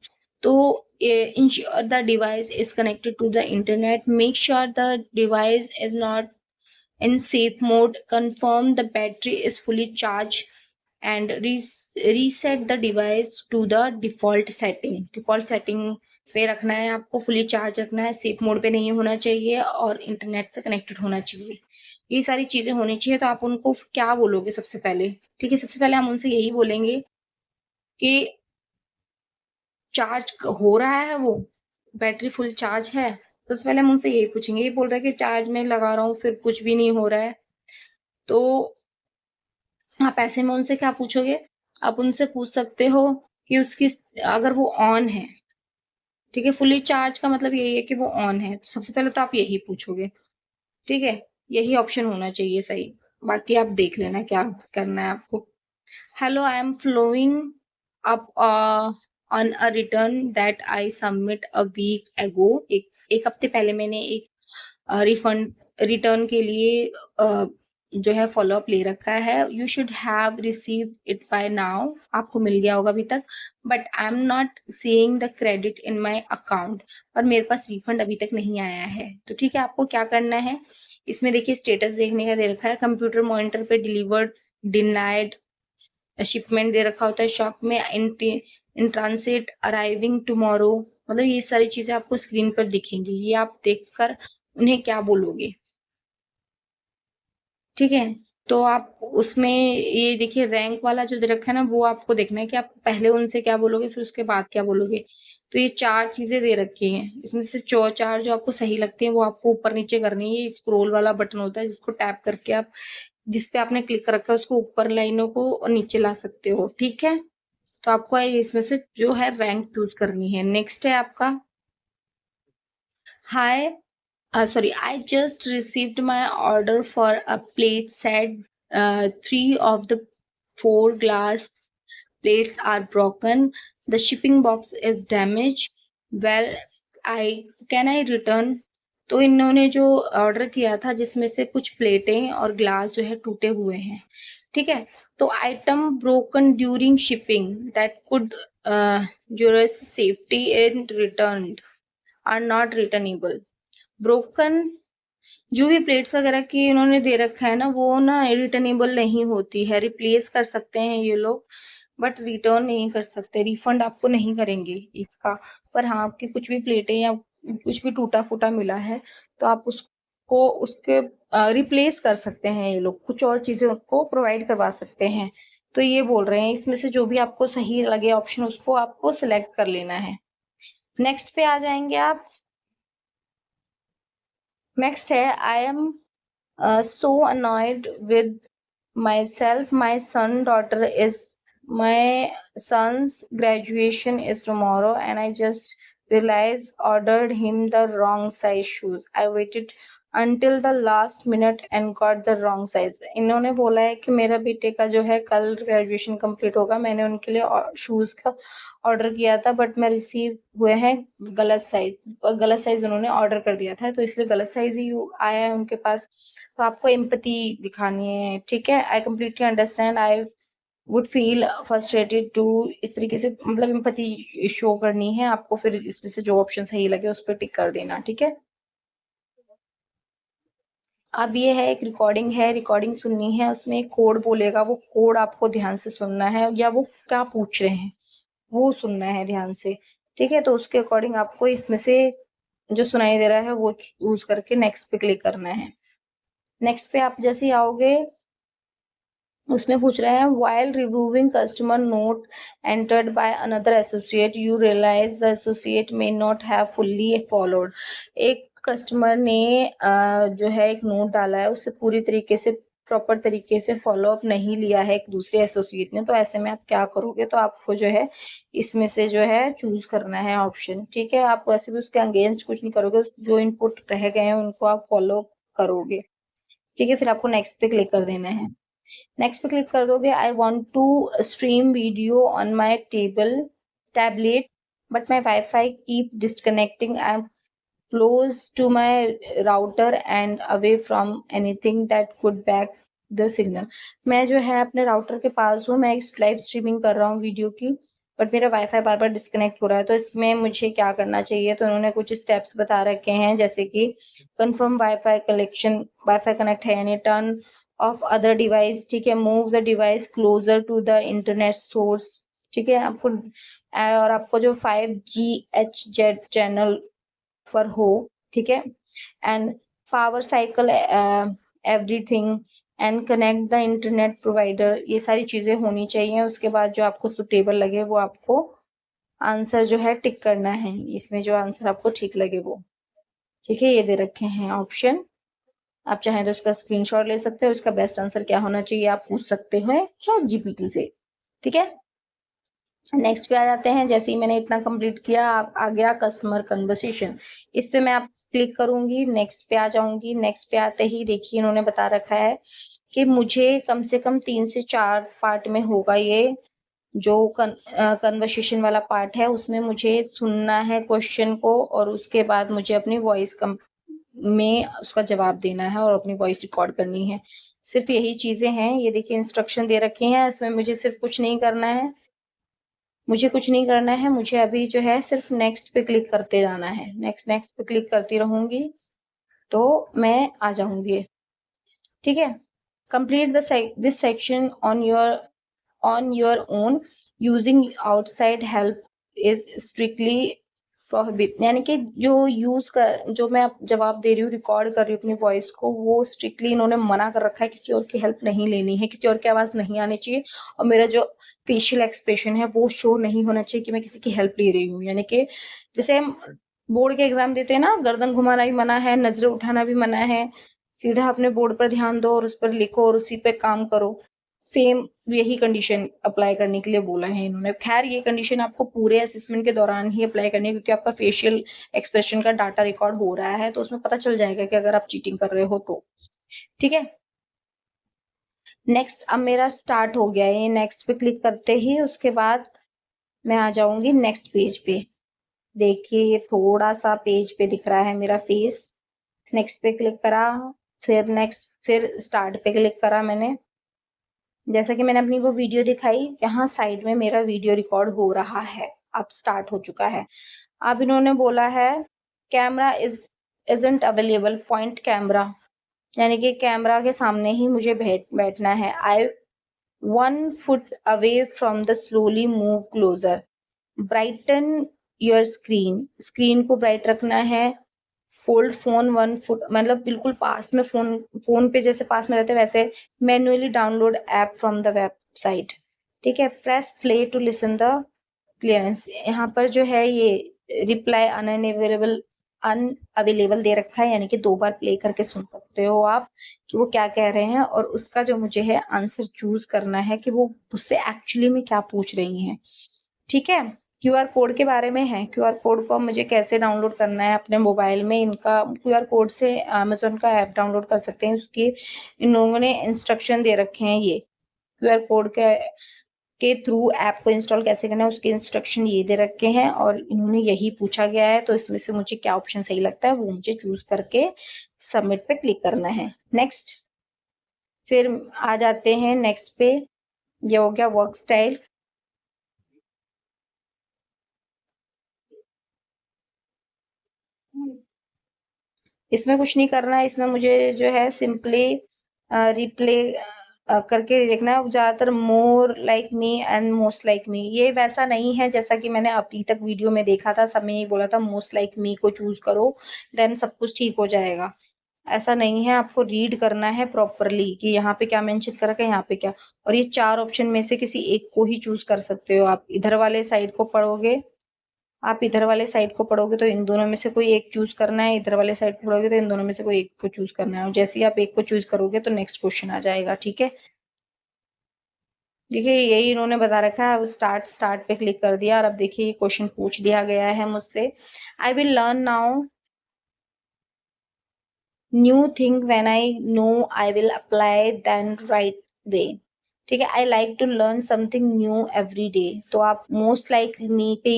तो ensure the device is connected to the internet, make sure the device is not in safe mode, confirm the battery is fully charged and reset the device to the default setting पे रखना है आपको, fully charge रखना है, safe mode पे नहीं होना चाहिए और इंटरनेट से कनेक्टेड होना चाहिए। ये सारी चीजें होनी चाहिए। तो आप उनको क्या बोलोगे सबसे पहले, ठीक है, सबसे पहले हम उनसे यही बोलेंगे कि चार्ज हो रहा है, वो बैटरी फुल चार्ज है। सबसे पहले हम उनसे यही पूछेंगे, ये बोल रहा है कि चार्ज में लगा रहा हूँ फिर कुछ भी नहीं हो रहा है, तो आप ऐसे में उनसे क्या पूछोगे, आप उनसे पूछ सकते हो कि उसकी, अगर वो ऑन है, ठीक है, फुली चार्ज का मतलब यही है कि वो ऑन है। तो सबसे पहले तो आप यही पूछोगे, ठीक है, यही ऑप्शन होना चाहिए सही। बाकी आप देख लेना क्या करना है आपको। Hello, I am flowing up on a return that I submit a week ago. एक हफ्ते पहले मैंने एक रिफंड रिटर्न के लिए जो है फॉलोअप ले रखा है। You should have receive it by now, आपको मिल गया होगा अभी तक। But I am not seeing the credit in my account, और मेरे पास रिफंड अभी तक नहीं आया है। तो ठीक है, आपको क्या करना है, इसमें देखिए स्टेटस देखने का दे रखा है, कंप्यूटर मॉनिटर पे डिलीवर्ड, डिनाइड, शिपमेंट दे रखा होता है शॉप में, इन ट्रांसिट, अराइविंग टुमारो। मतलब ये सारी चीजें आपको स्क्रीन पर दिखेंगी, ये आप देखकर उन्हें क्या बोलोगे, ठीक है। तो आप उसमें ये देखिए रैंक वाला जो दे रखा है ना, वो आपको देखना है कि आप पहले उनसे क्या बोलोगे, फिर उसके बाद क्या बोलोगे। तो ये 4 चीजें दे रखी हैं, इसमें से 4 जो आपको सही लगती हैं वो आपको ऊपर नीचे करनी है। ये स्क्रॉल वाला बटन होता है जिसको टैप करके आप जिस पे आपने क्लिक कर रखा है उसको ऊपर लाइनों को और नीचे ला सकते हो, ठीक है। तो आपको इसमें से जो है रैंक चूज करनी है। नेक्स्ट है आपका, हाय, sorry, I just received my order for a plate set. 3 of the 4 glass plates are broken. The shipping box is damaged. Well, can I return? तो इन्होंने जो ऑर्डर किया था जिसमें से कुछ प्लेटें और ग्लास जो है टूटे हुए हैं, ठीक है। तो item broken during shipping that could yours safety and return are not returnable. Broken जो भी प्लेट्स वगैरह की इन्होंने दे रखा है ना, वो ना रिटर्नेबल नहीं होती है। रिप्लेस कर सकते हैं ये लोग, बट रिटर्न नहीं कर सकते, रिफंड आपको नहीं करेंगे इसका। पर हाँ, आपकी कुछ भी प्लेटें या कुछ भी टूटा फूटा मिला है तो आप उसको उसके रिप्लेस कर सकते हैं, ये लोग कुछ और चीज़ों को प्रोवाइड करवा सकते हैं। तो ये बोल रहे हैं इसमें से जो भी आपको सही लगे ऑप्शन उसको आपको सिलेक्ट कर लेना है। नेक्स्ट पे आ जाएंगे आप। नेक्स्ट है, I am so annoyed with myself. My son's graduation is tomorrow, and I just realized ordered him the wrong size shoes. I waited until the last minute and got the wrong size. इन्होंने बोला है कि मेरा बेटे का जो है कल ग्रेजुएशन कंप्लीट होगा, मैंने उनके लिए शूज का ऑर्डर किया था, बट मैं रिसीव हुए हैं गलत साइज उन्होंने ऑर्डर कर दिया था, तो इसलिए गलत साइज ही आया है उनके पास। तो आपको एम्पैथी दिखानी है, ठीक है। I completely understand, I would feel frustrated too, इस तरीके से मतलब एम्पैथी शो करनी है आपको। फिर इसमें से जो ऑप्शन सही लगे उस पर टिक कर देना, ठीक है। अब ये है, एक रिकॉर्डिंग है, रिकॉर्डिंग सुननी है, उसमें एक कोड बोलेगा, वो कोड आपको ध्यान से सुनना है, या वो क्या पूछ रहे हैं वो सुनना है ध्यान से, ठीक है। तो उसके अकॉर्डिंग आपको इसमें से जो सुनाई दे रहा है वो चूज करके नेक्स्ट पे क्लिक करना है। नेक्स्ट पे आप जैसे ही आओगे उसमें पूछ रहे हैं, while reviewing customer note entered by another associate you realise the associate may not have fully followed. एक कस्टमर ने जो है एक नोट डाला है, उससे पूरी तरीके से प्रॉपर तरीके से फॉलोअप नहीं लिया है एक दूसरे एसोसिएट ने। तो ऐसे में आप क्या करोगे, तो आपको जो है इसमें से जो है चूज करना है ऑप्शन, ठीक है। आप वैसे भी उसके अगेंस्ट कुछ नहीं करोगे, जो इनपुट रह गए हैं उनको आप फॉलो करोगे, ठीक है। फिर आपको नेक्स्ट पे क्लिक कर देना है। नेक्स्ट पे क्लिक कर दोगे, I want to stream video on my tablet but my wifi keep disconnecting. I am close to my router and away from anything that could back the signal. मैं जो है अपने राउटर के पास हूँ, मैं एक लाइव स्ट्रीमिंग कर रहा हूँ वीडियो की, बट मेरा वाईफाई बार बार डिस्कनेक्ट हो रहा है। तो इसमें मुझे क्या करना चाहिए, तो उन्होंने कुछ स्टेप्स बता रखे हैं, जैसे कि कंफर्म वाईफाई कनेक्ट है यानी टर्न ऑफ अदर डिवाइस, ठीक है। Move the device closer to the internet source, ठीक है। आपको और आपको जो 5G चैनल पर हो, ठीक है। And power cycle everything and connect the internet provider, ये सारी चीजें होनी चाहिए। उसके बाद जो आपको सुटेबल लगे वो आपको आंसर जो है टिक करना है, इसमें जो आंसर आपको ठीक लगे वो, ठीक है। ये दे रखे हैं ऑप्शन, आप चाहें तो इसका स्क्रीनशॉट ले सकते हो। इसका बेस्ट आंसर क्या होना चाहिए आप पूछ सकते हो ChatGPT से, ठीक है। नेक्स्ट पे आ जाते हैं। जैसे ही मैंने इतना कंप्लीट किया, आप आ गया कस्टमर कन्वर्सेशन। इस पे मैं आप क्लिक करूंगी, नेक्स्ट पे आ जाऊंगी। नेक्स्ट पे आते ही देखिए इन्होंने बता रखा है कि मुझे कम से कम 3 से 4 पार्ट में होगा ये जो कन्वर्सेशन वाला पार्ट है, उसमें मुझे सुनना है क्वेश्चन को और उसके बाद मुझे अपनी वॉइस में उसका जवाब देना है और अपनी वॉइस रिकॉर्ड करनी है। सिर्फ यही चीजें हैं। ये देखिए इंस्ट्रक्शन दे रखे हैं, इसमें मुझे सिर्फ कुछ नहीं करना है। मुझे कुछ नहीं करना है, मुझे अभी जो है सिर्फ नेक्स्ट पे क्लिक करते जाना है। नेक्स्ट नेक्स्ट पे क्लिक करती रहूंगी तो मैं आ जाऊंगी। ठीक है। Complete this section on your own using outside help is strictly prohibit. यानी कि जो मैं जवाब दे रही हूँ, रिकॉर्ड कर रही हूँ अपनी वॉइस को, वो स्ट्रिक्टली इन्होंने मना कर रखा है। किसी और की हेल्प नहीं लेनी है, किसी और की आवाज नहीं आनी चाहिए और मेरा जो फेशियल एक्सप्रेशन है वो शो नहीं होना चाहिए कि मैं किसी की हेल्प ले रही हूँ। यानी कि जैसे हम बोर्ड के एग्जाम देते हैं ना, गर्दन घुमाना भी मना है, नजरें उठाना भी मना है, सीधा अपने बोर्ड पर ध्यान दो और उस पर लिखो और उसी पर काम करो। सेम यही कंडीशन अप्लाई करने के लिए बोला है इन्होंने। खैर ये कंडीशन आपको पूरे असेसमेंट के दौरान ही अप्लाई करनी है, क्योंकि आपका फेशियल एक्सप्रेशन का डाटा रिकॉर्ड हो रहा है, तो उसमें पता चल जाएगा कि अगर आप चीटिंग कर रहे हो तो। ठीक है। नेक्स्ट अब मेरा स्टार्ट हो गया है। ये नेक्स्ट पे क्लिक करते ही उसके बाद मैं आ जाऊंगी नेक्स्ट पेज पे। देखिए ये थोड़ा सा पेज पे दिख रहा है मेरा फेस। नेक्स्ट पे क्लिक करा, फिर स्टार्ट पे क्लिक करा मैंने। जैसा कि मैंने अपनी वो वीडियो दिखाई, यहाँ साइड में मेरा वीडियो रिकॉर्ड हो रहा है, अब स्टार्ट हो चुका है। अब इन्होंने बोला है camera isn't available, point camera, यानी कि कैमरा के सामने ही मुझे बैठना है। I 1 foot away from the slowly move closer, brighten your screen, screen को ब्राइट रखना है। होल्ड फोन 1 फुट, मतलब बिल्कुल पास में, फोन पे जैसे पास में रहते हैं वैसे। Manually download app from the website. ठीक है। Press play to listen the clearance. यहाँ पर जो है ये रिप्लाई अनअवेलेबल दे रखा है, यानी कि 2 बार प्ले करके सुन सकते हो आप कि वो क्या कह रहे हैं, और उसका जो मुझे है आंसर चूज करना है कि वो मुझसे एक्चुअली में क्या पूछ रही हैं। ठीक है। क्यूआर कोड के बारे में है। क्यूआर कोड को मुझे कैसे डाउनलोड करना है अपने मोबाइल में, इनका क्यूआर कोड से अमेजोन का ऐप डाउनलोड कर सकते हैं। उसके इन लोगों ने इंस्ट्रक्शन दे रखे हैं। ये क्यूआर कोड के थ्रू ऐप को इंस्टॉल कैसे करना है उसके इंस्ट्रक्शन ये दे रखे हैं, और इन्होंने यही पूछा गया है, तो इसमें से मुझे क्या ऑप्शन सही लगता है वो मुझे चूज करके सबमिट पे क्लिक करना है। नेक्स्ट। फिर आ जाते हैं नेक्स्ट पे। ये हो गया वर्क स्टाइल। इसमें कुछ नहीं करना है, इसमें मुझे जो है सिंपली रिप्ले करके देखना है। ज्यादातर more like me and most like me, ये वैसा नहीं है जैसा कि मैंने अभी तक वीडियो में देखा था। सब में यही बोला था मोस्ट लाइक मी को चूज करो, देन सब कुछ ठीक हो जाएगा। ऐसा नहीं है, आपको रीड करना है प्रॉपरली कि यहाँ पे क्या मेंशन कर रखा है, यहाँ पे क्या। और ये 4 ऑप्शन में से किसी एक को ही चूज कर सकते हो। आप इधर वाले साइड को पढ़ोगे, आप इधर वाले साइड को पढ़ोगे तो इन दोनों में से कोई एक चूज करना है, इधर वाले साइड को पढ़ोगे तो इन दोनों में से कोई एक को चूज करना है। और जैसे ही आप एक को चूज करोगे तो नेक्स्ट क्वेश्चन आ जाएगा। ठीक है। देखिए यही इन्होंने बता रखा है। अब स्टार्ट पे क्लिक कर दिया और अब देखिए ये क्वेश्चन पूछ लिया गया है मुझसे। I will learn now new thing when I know I will apply then right way. ठीक है। I like to learn something new every day, तो आप मोस्ट लाइक मी पे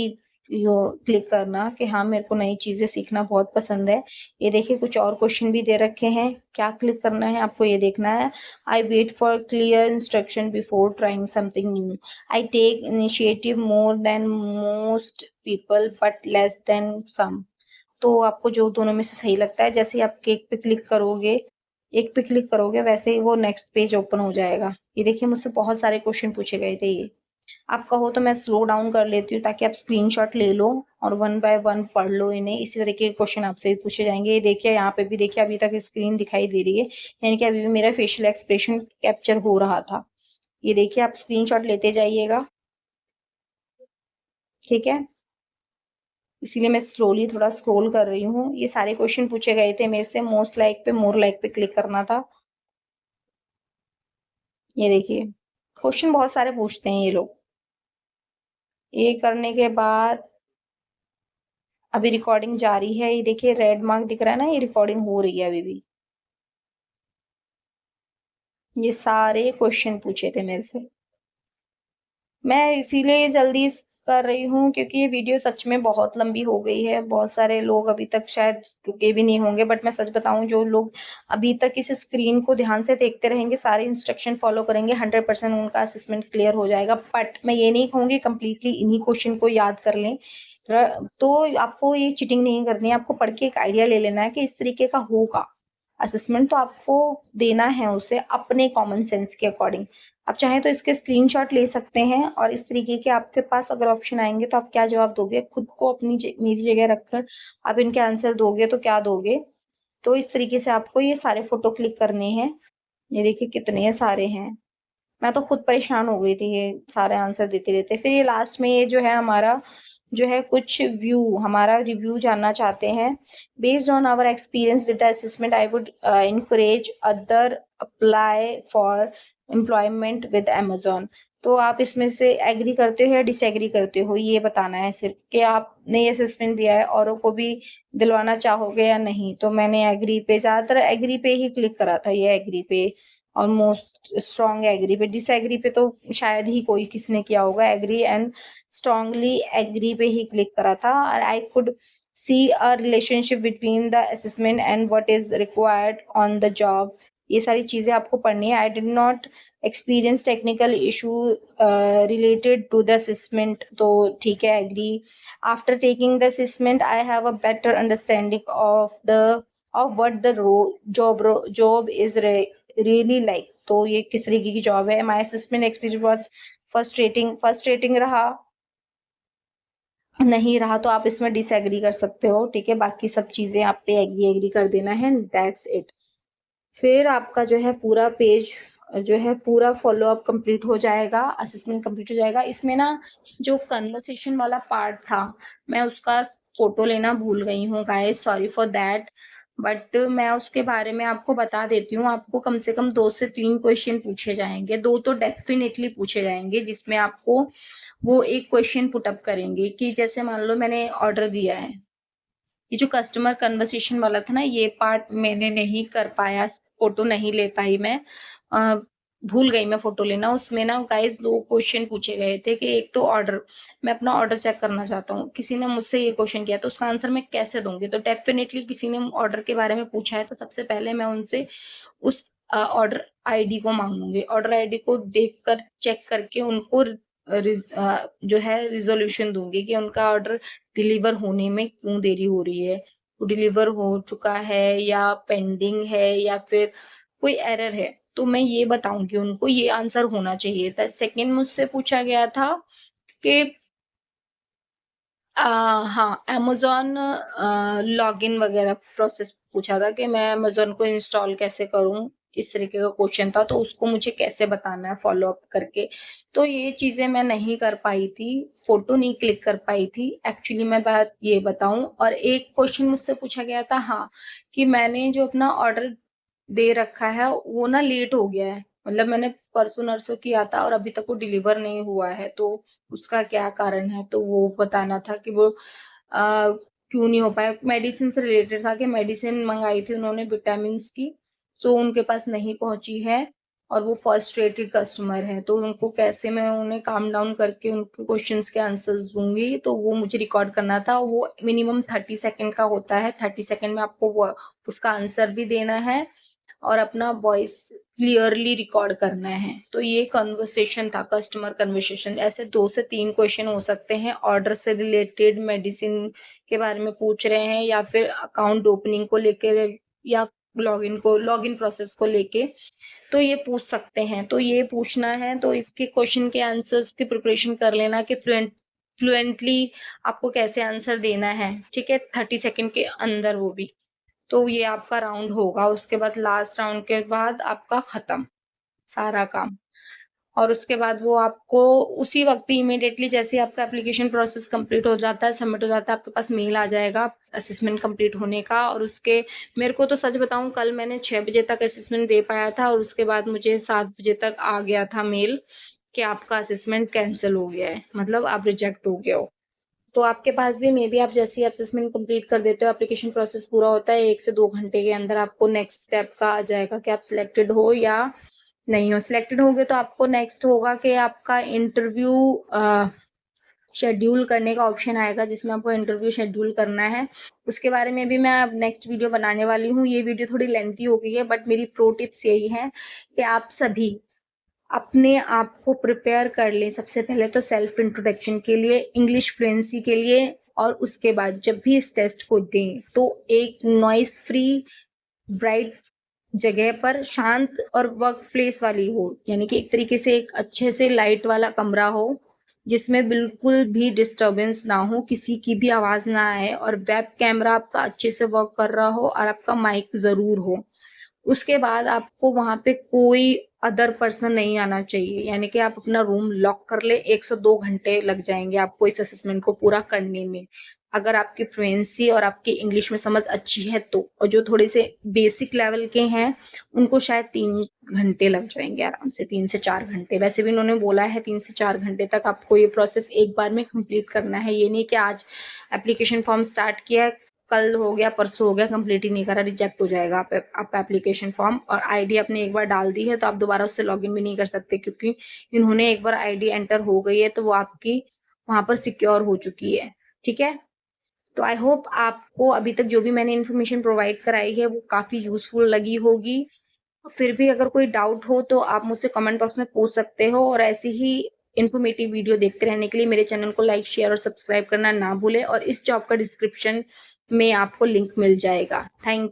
यो क्लिक करना कि हाँ मेरे को नई चीजें सीखना बहुत पसंद है। ये देखिए कुछ और क्वेश्चन भी दे रखे हैं, क्या क्लिक करना है आपको ये देखना है। I wait for clear instruction before trying something new, I take initiative more than most people but less than some. तो आपको जो दोनों में से सही लगता है, जैसे ही आप एक पे क्लिक करोगे वैसे ही वो नेक्स्ट पेज ओपन हो जाएगा। ये देखिए मुझसे बहुत सारे क्वेश्चन पूछे गए थे। ये आप कहो तो मैं स्लो डाउन कर लेती हूँ ताकि आप स्क्रीनशॉट ले लो और 1 बाय 1 पढ़ लो इन्हें। इसी तरीके के क्वेश्चन आपसे भी पूछे जाएंगे। ये देखिए यहाँ पे भी देखिए अभी तक स्क्रीन दिखाई दे रही है, यानी कि अभी भी मेरा फेशियल एक्सप्रेशन कैप्चर हो रहा था। ये देखिए आप स्क्रीनशॉट लेते जाइएगा। ठीक है। इसीलिए मैं स्लोली थोड़ा स्क्रॉल कर रही हूँ। ये सारे क्वेश्चन पूछे गए थे मेरे से। मोस्ट लाइक पे मोर लाइक पे क्लिक करना था। ये देखिए क्वेश्चन बहुत सारे पूछते हैं ये लोग। ये करने के बाद अभी रिकॉर्डिंग जारी है। ये देखिए रेड मार्क दिख रहा है ना, ये रिकॉर्डिंग हो रही है अभी भी। ये सारे क्वेश्चन पूछे थे मेरे से। मैं इसीलिए जल्दी कर रही हूँ क्योंकि ये वीडियो सच में बहुत लंबी हो गई है। बहुत सारे लोग अभी तक शायद रुके भी नहीं होंगे, बट मैं सच बताऊँ, जो लोग अभी तक इस स्क्रीन को ध्यान से देखते रहेंगे, सारे इंस्ट्रक्शन फॉलो करेंगे, 100% उनका असेसमेंट क्लियर हो जाएगा। बट मैं ये नहीं कहूँगी कंप्लीटली इन्हीं क्वेश्चन को याद कर लें। तो आपको ये चीटिंग नहीं करनी है, आपको पढ़ के एक आइडिया ले लेना है कि इस तरीके का होगा असेसमेंट, तो आपको देना है उसे अपने कॉमन सेंस के अकॉर्डिंग। आप चाहें तो इसके स्क्रीनशॉट ले सकते हैं और इस तरीके के आपके पास अगर ऑप्शन आएंगे तो आप क्या जवाब दोगे, खुद को अपनी मेरी जगह रखकर आप इनके आंसर दोगे तो क्या दोगे। तो इस तरीके से आपको ये सारे फोटो क्लिक करने हैं। ये देखिए कितने सारे हैं। मैं तो खुद परेशान हो गई थी ये सारे आंसर देते-देते। फिर ये लास्ट में ये जो है हमारा जो है कुछ हमारा रिव्यू जानना चाहते हैं। Based on our experience with the assessment I would encourage other apply for employment with Amazon. तो आप इसमें से एग्री करते हो या डिसएग्री करते हो, ये बताना है सिर्फ़ कि आपने ये असेसमेंट दिया है, औरों को भी दिलवाना चाहोगे या नहीं। तो मैंने एग्री पे ज़्यादातर एग्री पे ही क्लिक करा था, ये एग्री पे ऑलमोस्ट स्ट्रॉन्ग एग्री पे। डिसएग्री पे तो शायद ही कोई किसी ने किया होगा। एग्री एंड स्ट्रॉन्गली एग्री पे ही क्लिक करा था। और I could see a relationship between the assessment and what is required on the job. ये सारी चीजें आपको पढ़नी है। I did not experience technical issue related to the assessment, तो ठीक है agree. After taking the assessment I have a better understanding of the of what the job is really like. तो ये किस तरीके की जॉब है। My assessment experience was frustrating रहा, नहीं रहा तो आप इसमें डिसएग्री कर सकते हो, ठीक है। बाकी सब चीजें आप पे एग्री एग्री कर देना है, दैट्स इट। फिर आपका जो है पूरा पेज जो है पूरा फॉलो अप कंप्लीट हो जाएगा, असेसमेंट कंप्लीट हो जाएगा। इसमें ना जो कन्वर्सेशन वाला पार्ट था, मैं उसका फोटो लेना भूल गई हूँ guys, sorry for that. But मैं उसके बारे में आपको बता देती हूँ। आपको कम से कम 2 से 3 क्वेश्चन पूछे जाएंगे, 2 तो डेफिनेटली पूछे जाएंगे, जिसमें आपको वो एक क्वेश्चन पुट अप करेंगे कि जैसे मान लो मैंने ऑर्डर दिया है। ये जो कस्टमर कन्वर्सेशन वाला था ना, ये पार्ट मैंने नहीं कर पाया, फोटो नहीं ले पाई मैं। अ, भूल गई मैं फोटो लेना। उसमें ना गाइस 2 क्वेश्चन पूछे गए थे कि एक तो ऑर्डर, मैं अपना ऑर्डर चेक करना चाहता हूँ। किसी ने मुझसे ये क्वेश्चन किया तो उसका आंसर मैं कैसे दूँगी? तो डेफिनिटली किसी ने ऑर्डर के बारे में पूछा है तो सबसे पहले मैं उनसे उस ऑर्डर आईडी को माँगूँगी। ऑर्डर आईडी को देखकर चेक करके उनको जो है रिज़ॉल्यूशन दूँगी कि उनका ऑर्डर डिलीवर होने में क्यों देरी हो रही है। वो डिलीवर हो चुका है या पेंडिंग है या फिर कोई एरर है, तो मैं ये बताऊँगी उनको, ये आंसर होना चाहिए था। सेकंड मुझसे पूछा गया था कि हाँ, अमेज़न लॉगिन वगैरह प्रोसेस पूछा था कि मैं अमेज़न को इंस्टॉल कैसे करूँ? इस तरीके का क्वेश्चन था, तो उसको मुझे कैसे बताना है फ़ॉलो अप करके। तो ये चीज़ें मैं नहीं कर पाई थी, फ़ोटो नहीं क्लिक कर पाई थी। एक्चुअली मैं बात ये बताऊँ, और एक क्वेश्चन मुझसे पूछा गया था, हाँ, कि मैंने जो अपना ऑर्डर दे रखा है, वो ना लेट हो गया है। मतलब मैंने परसों-नरसों किया था और अभी तक वो डिलीवर नहीं हुआ है, तो उसका क्या कारण है? तो वो बताना था कि वो क्यों नहीं हो पाया। मेडिसिन से रिलेटेड था कि मेडिसिन मँगाई थी उन्होंने विटामिन्स की, सो उनके पास नहीं पहुँची है और वो फ्रस्ट्रेटेड कस्टमर हैं, तो उनको कैसे मैं उन्हें काम डाउन करके उनके क्वेश्चन्स के आंसर्स दूँगी, तो वो मुझे रिकॉर्ड करना था। वो मिनिमम 30 सेकंड का होता है, 30 सेकंड में आपको वो उसका आंसर भी देना है और अपना वॉइस क्लियरली रिकॉर्ड करना है। तो ये कन्वर्सेशन था, कस्टमर कन्वर्सेशन। ऐसे 2 से 3 क्वेश्चन हो सकते हैं, ऑर्डर से रिलेटेड, मेडिसिन के बारे में पूछ रहे हैं या फिर अकाउंट ओपनिंग को लेके या लॉगिन प्रोसेस को लेके, तो ये पूछ सकते हैं। तो ये पूछना है, तो इसके क्वेश्चन के आंसर्स की प्रिपरेशन कर लेना कि फ्लुएंटली आपको कैसे आंसर देना है, ठीक है? 30 सेकंड के अंदर वो भी। तो ये आपका राउंड होगा, उसके बाद लास्ट राउंड के बाद आपका खत्म सारा काम। और उसके बाद वो आपको उसी वक्त ही इमीडिएटली जैसे ही आपका एप्लीकेशन प्रोसेस कंप्लीट हो जाता है, सबमिट हो जाता है, आपके पास मेल आ जाएगा असेसमेंट कंप्लीट होने का। और उसके मेरे को तो सच बताऊं, कल मैंने 6 बजे तक असेसमेंट दे पाया था और उसके बाद मुझे 7 बजे तक आ गया था मेल कि आपका असेसमेंट कैंसिल हो गया है, मतलब आप रिजेक्ट हो गए हो। तो आपके पास भी मे बी आप जैसे ही असेसमेंट कंप्लीट कर देते हो, एप्लीकेशन प्रोसेस पूरा होता है, 1 से 2 घंटे के अंदर आपको नेक्स्ट स्टेप का आ जाएगा कि आप सिलेक्टेड हो या नहीं हो। सिलेक्टेड होंगे तो आपको नेक्स्ट होगा कि आपका इंटरव्यू शेड्यूल करने का ऑप्शन आएगा, जिसमें आपको इंटरव्यू शेड्यूल करना है। उसके बारे में भी मैं अब नेक्स्ट वीडियो बनाने वाली हूँ। ये वीडियो थोड़ी लेंथी हो गई है, बट मेरी प्रो टिप्स यही है कि आप सभी अपने आप को प्रिपेयर कर लें। सबसे पहले तो सेल्फ इंट्रोडक्शन के लिए, इंग्लिश फ्लुएंसी के लिए, और उसके बाद जब भी इस टेस्ट को दें तो एक नॉइस फ्री, ब्राइट जगह पर, शांत और वर्क प्लेस वाली हो, यानी कि एक तरीके से एक अच्छे से लाइट वाला कमरा हो जिसमें बिल्कुल भी डिस्टरबेंस ना हो, किसी की भी आवाज़ ना आए, और वेब कैमरा आपका अच्छे से वर्क कर रहा हो और आपका माइक ज़रूर हो। उसके बाद आपको वहाँ पे कोई अदर पर्सन नहीं आना चाहिए, यानी कि आप अपना रूम लॉक कर ले। 1 से 2 घंटे लग जाएंगे आपको इस असेसमेंट को पूरा करने में, अगर आपकी फ्लुएंसी और आपकी इंग्लिश में समझ अच्छी है तो। और जो थोड़े से बेसिक लेवल के हैं उनको शायद 3 घंटे लग जाएंगे आराम से, 3 से 4 घंटे। वैसे भी उन्होंने बोला है 3 से 4 घंटे तक आपको ये प्रोसेस एक बार में कंप्लीट करना है। ये नहीं कि आज एप्लीकेशन फॉर्म स्टार्ट किया है, कल हो गया, परसों हो गया, कंप्लीट ही नहीं करा, रिजेक्ट हो जाएगा आपका एप्लीकेशन फॉर्म। और आईडी आपने एक बार डाल दी है तो आप दोबारा उससे लॉगिन भी नहीं कर सकते, क्योंकि इन्होंने एक बार आईडी एंटर हो गई है तो वो आपकी वहां पर सिक्योर हो चुकी है। ठीक है, तो आई होप आपको अभी तक जो भी मैंने इन्फॉर्मेशन प्रोवाइड कराई है वो काफ़ी यूजफुल लगी होगी। फिर भी अगर कोई डाउट हो तो आप मुझसे कमेंट बॉक्स में पूछ सकते हो, और ऐसी ही इन्फॉर्मेटिव वीडियो देखते रहने के लिए मेरे चैनल को लाइक, शेयर और सब्सक्राइब करना ना भूलें। और इस जॉब का डिस्क्रिप्शन में आपको लिंक मिल जाएगा। थैंक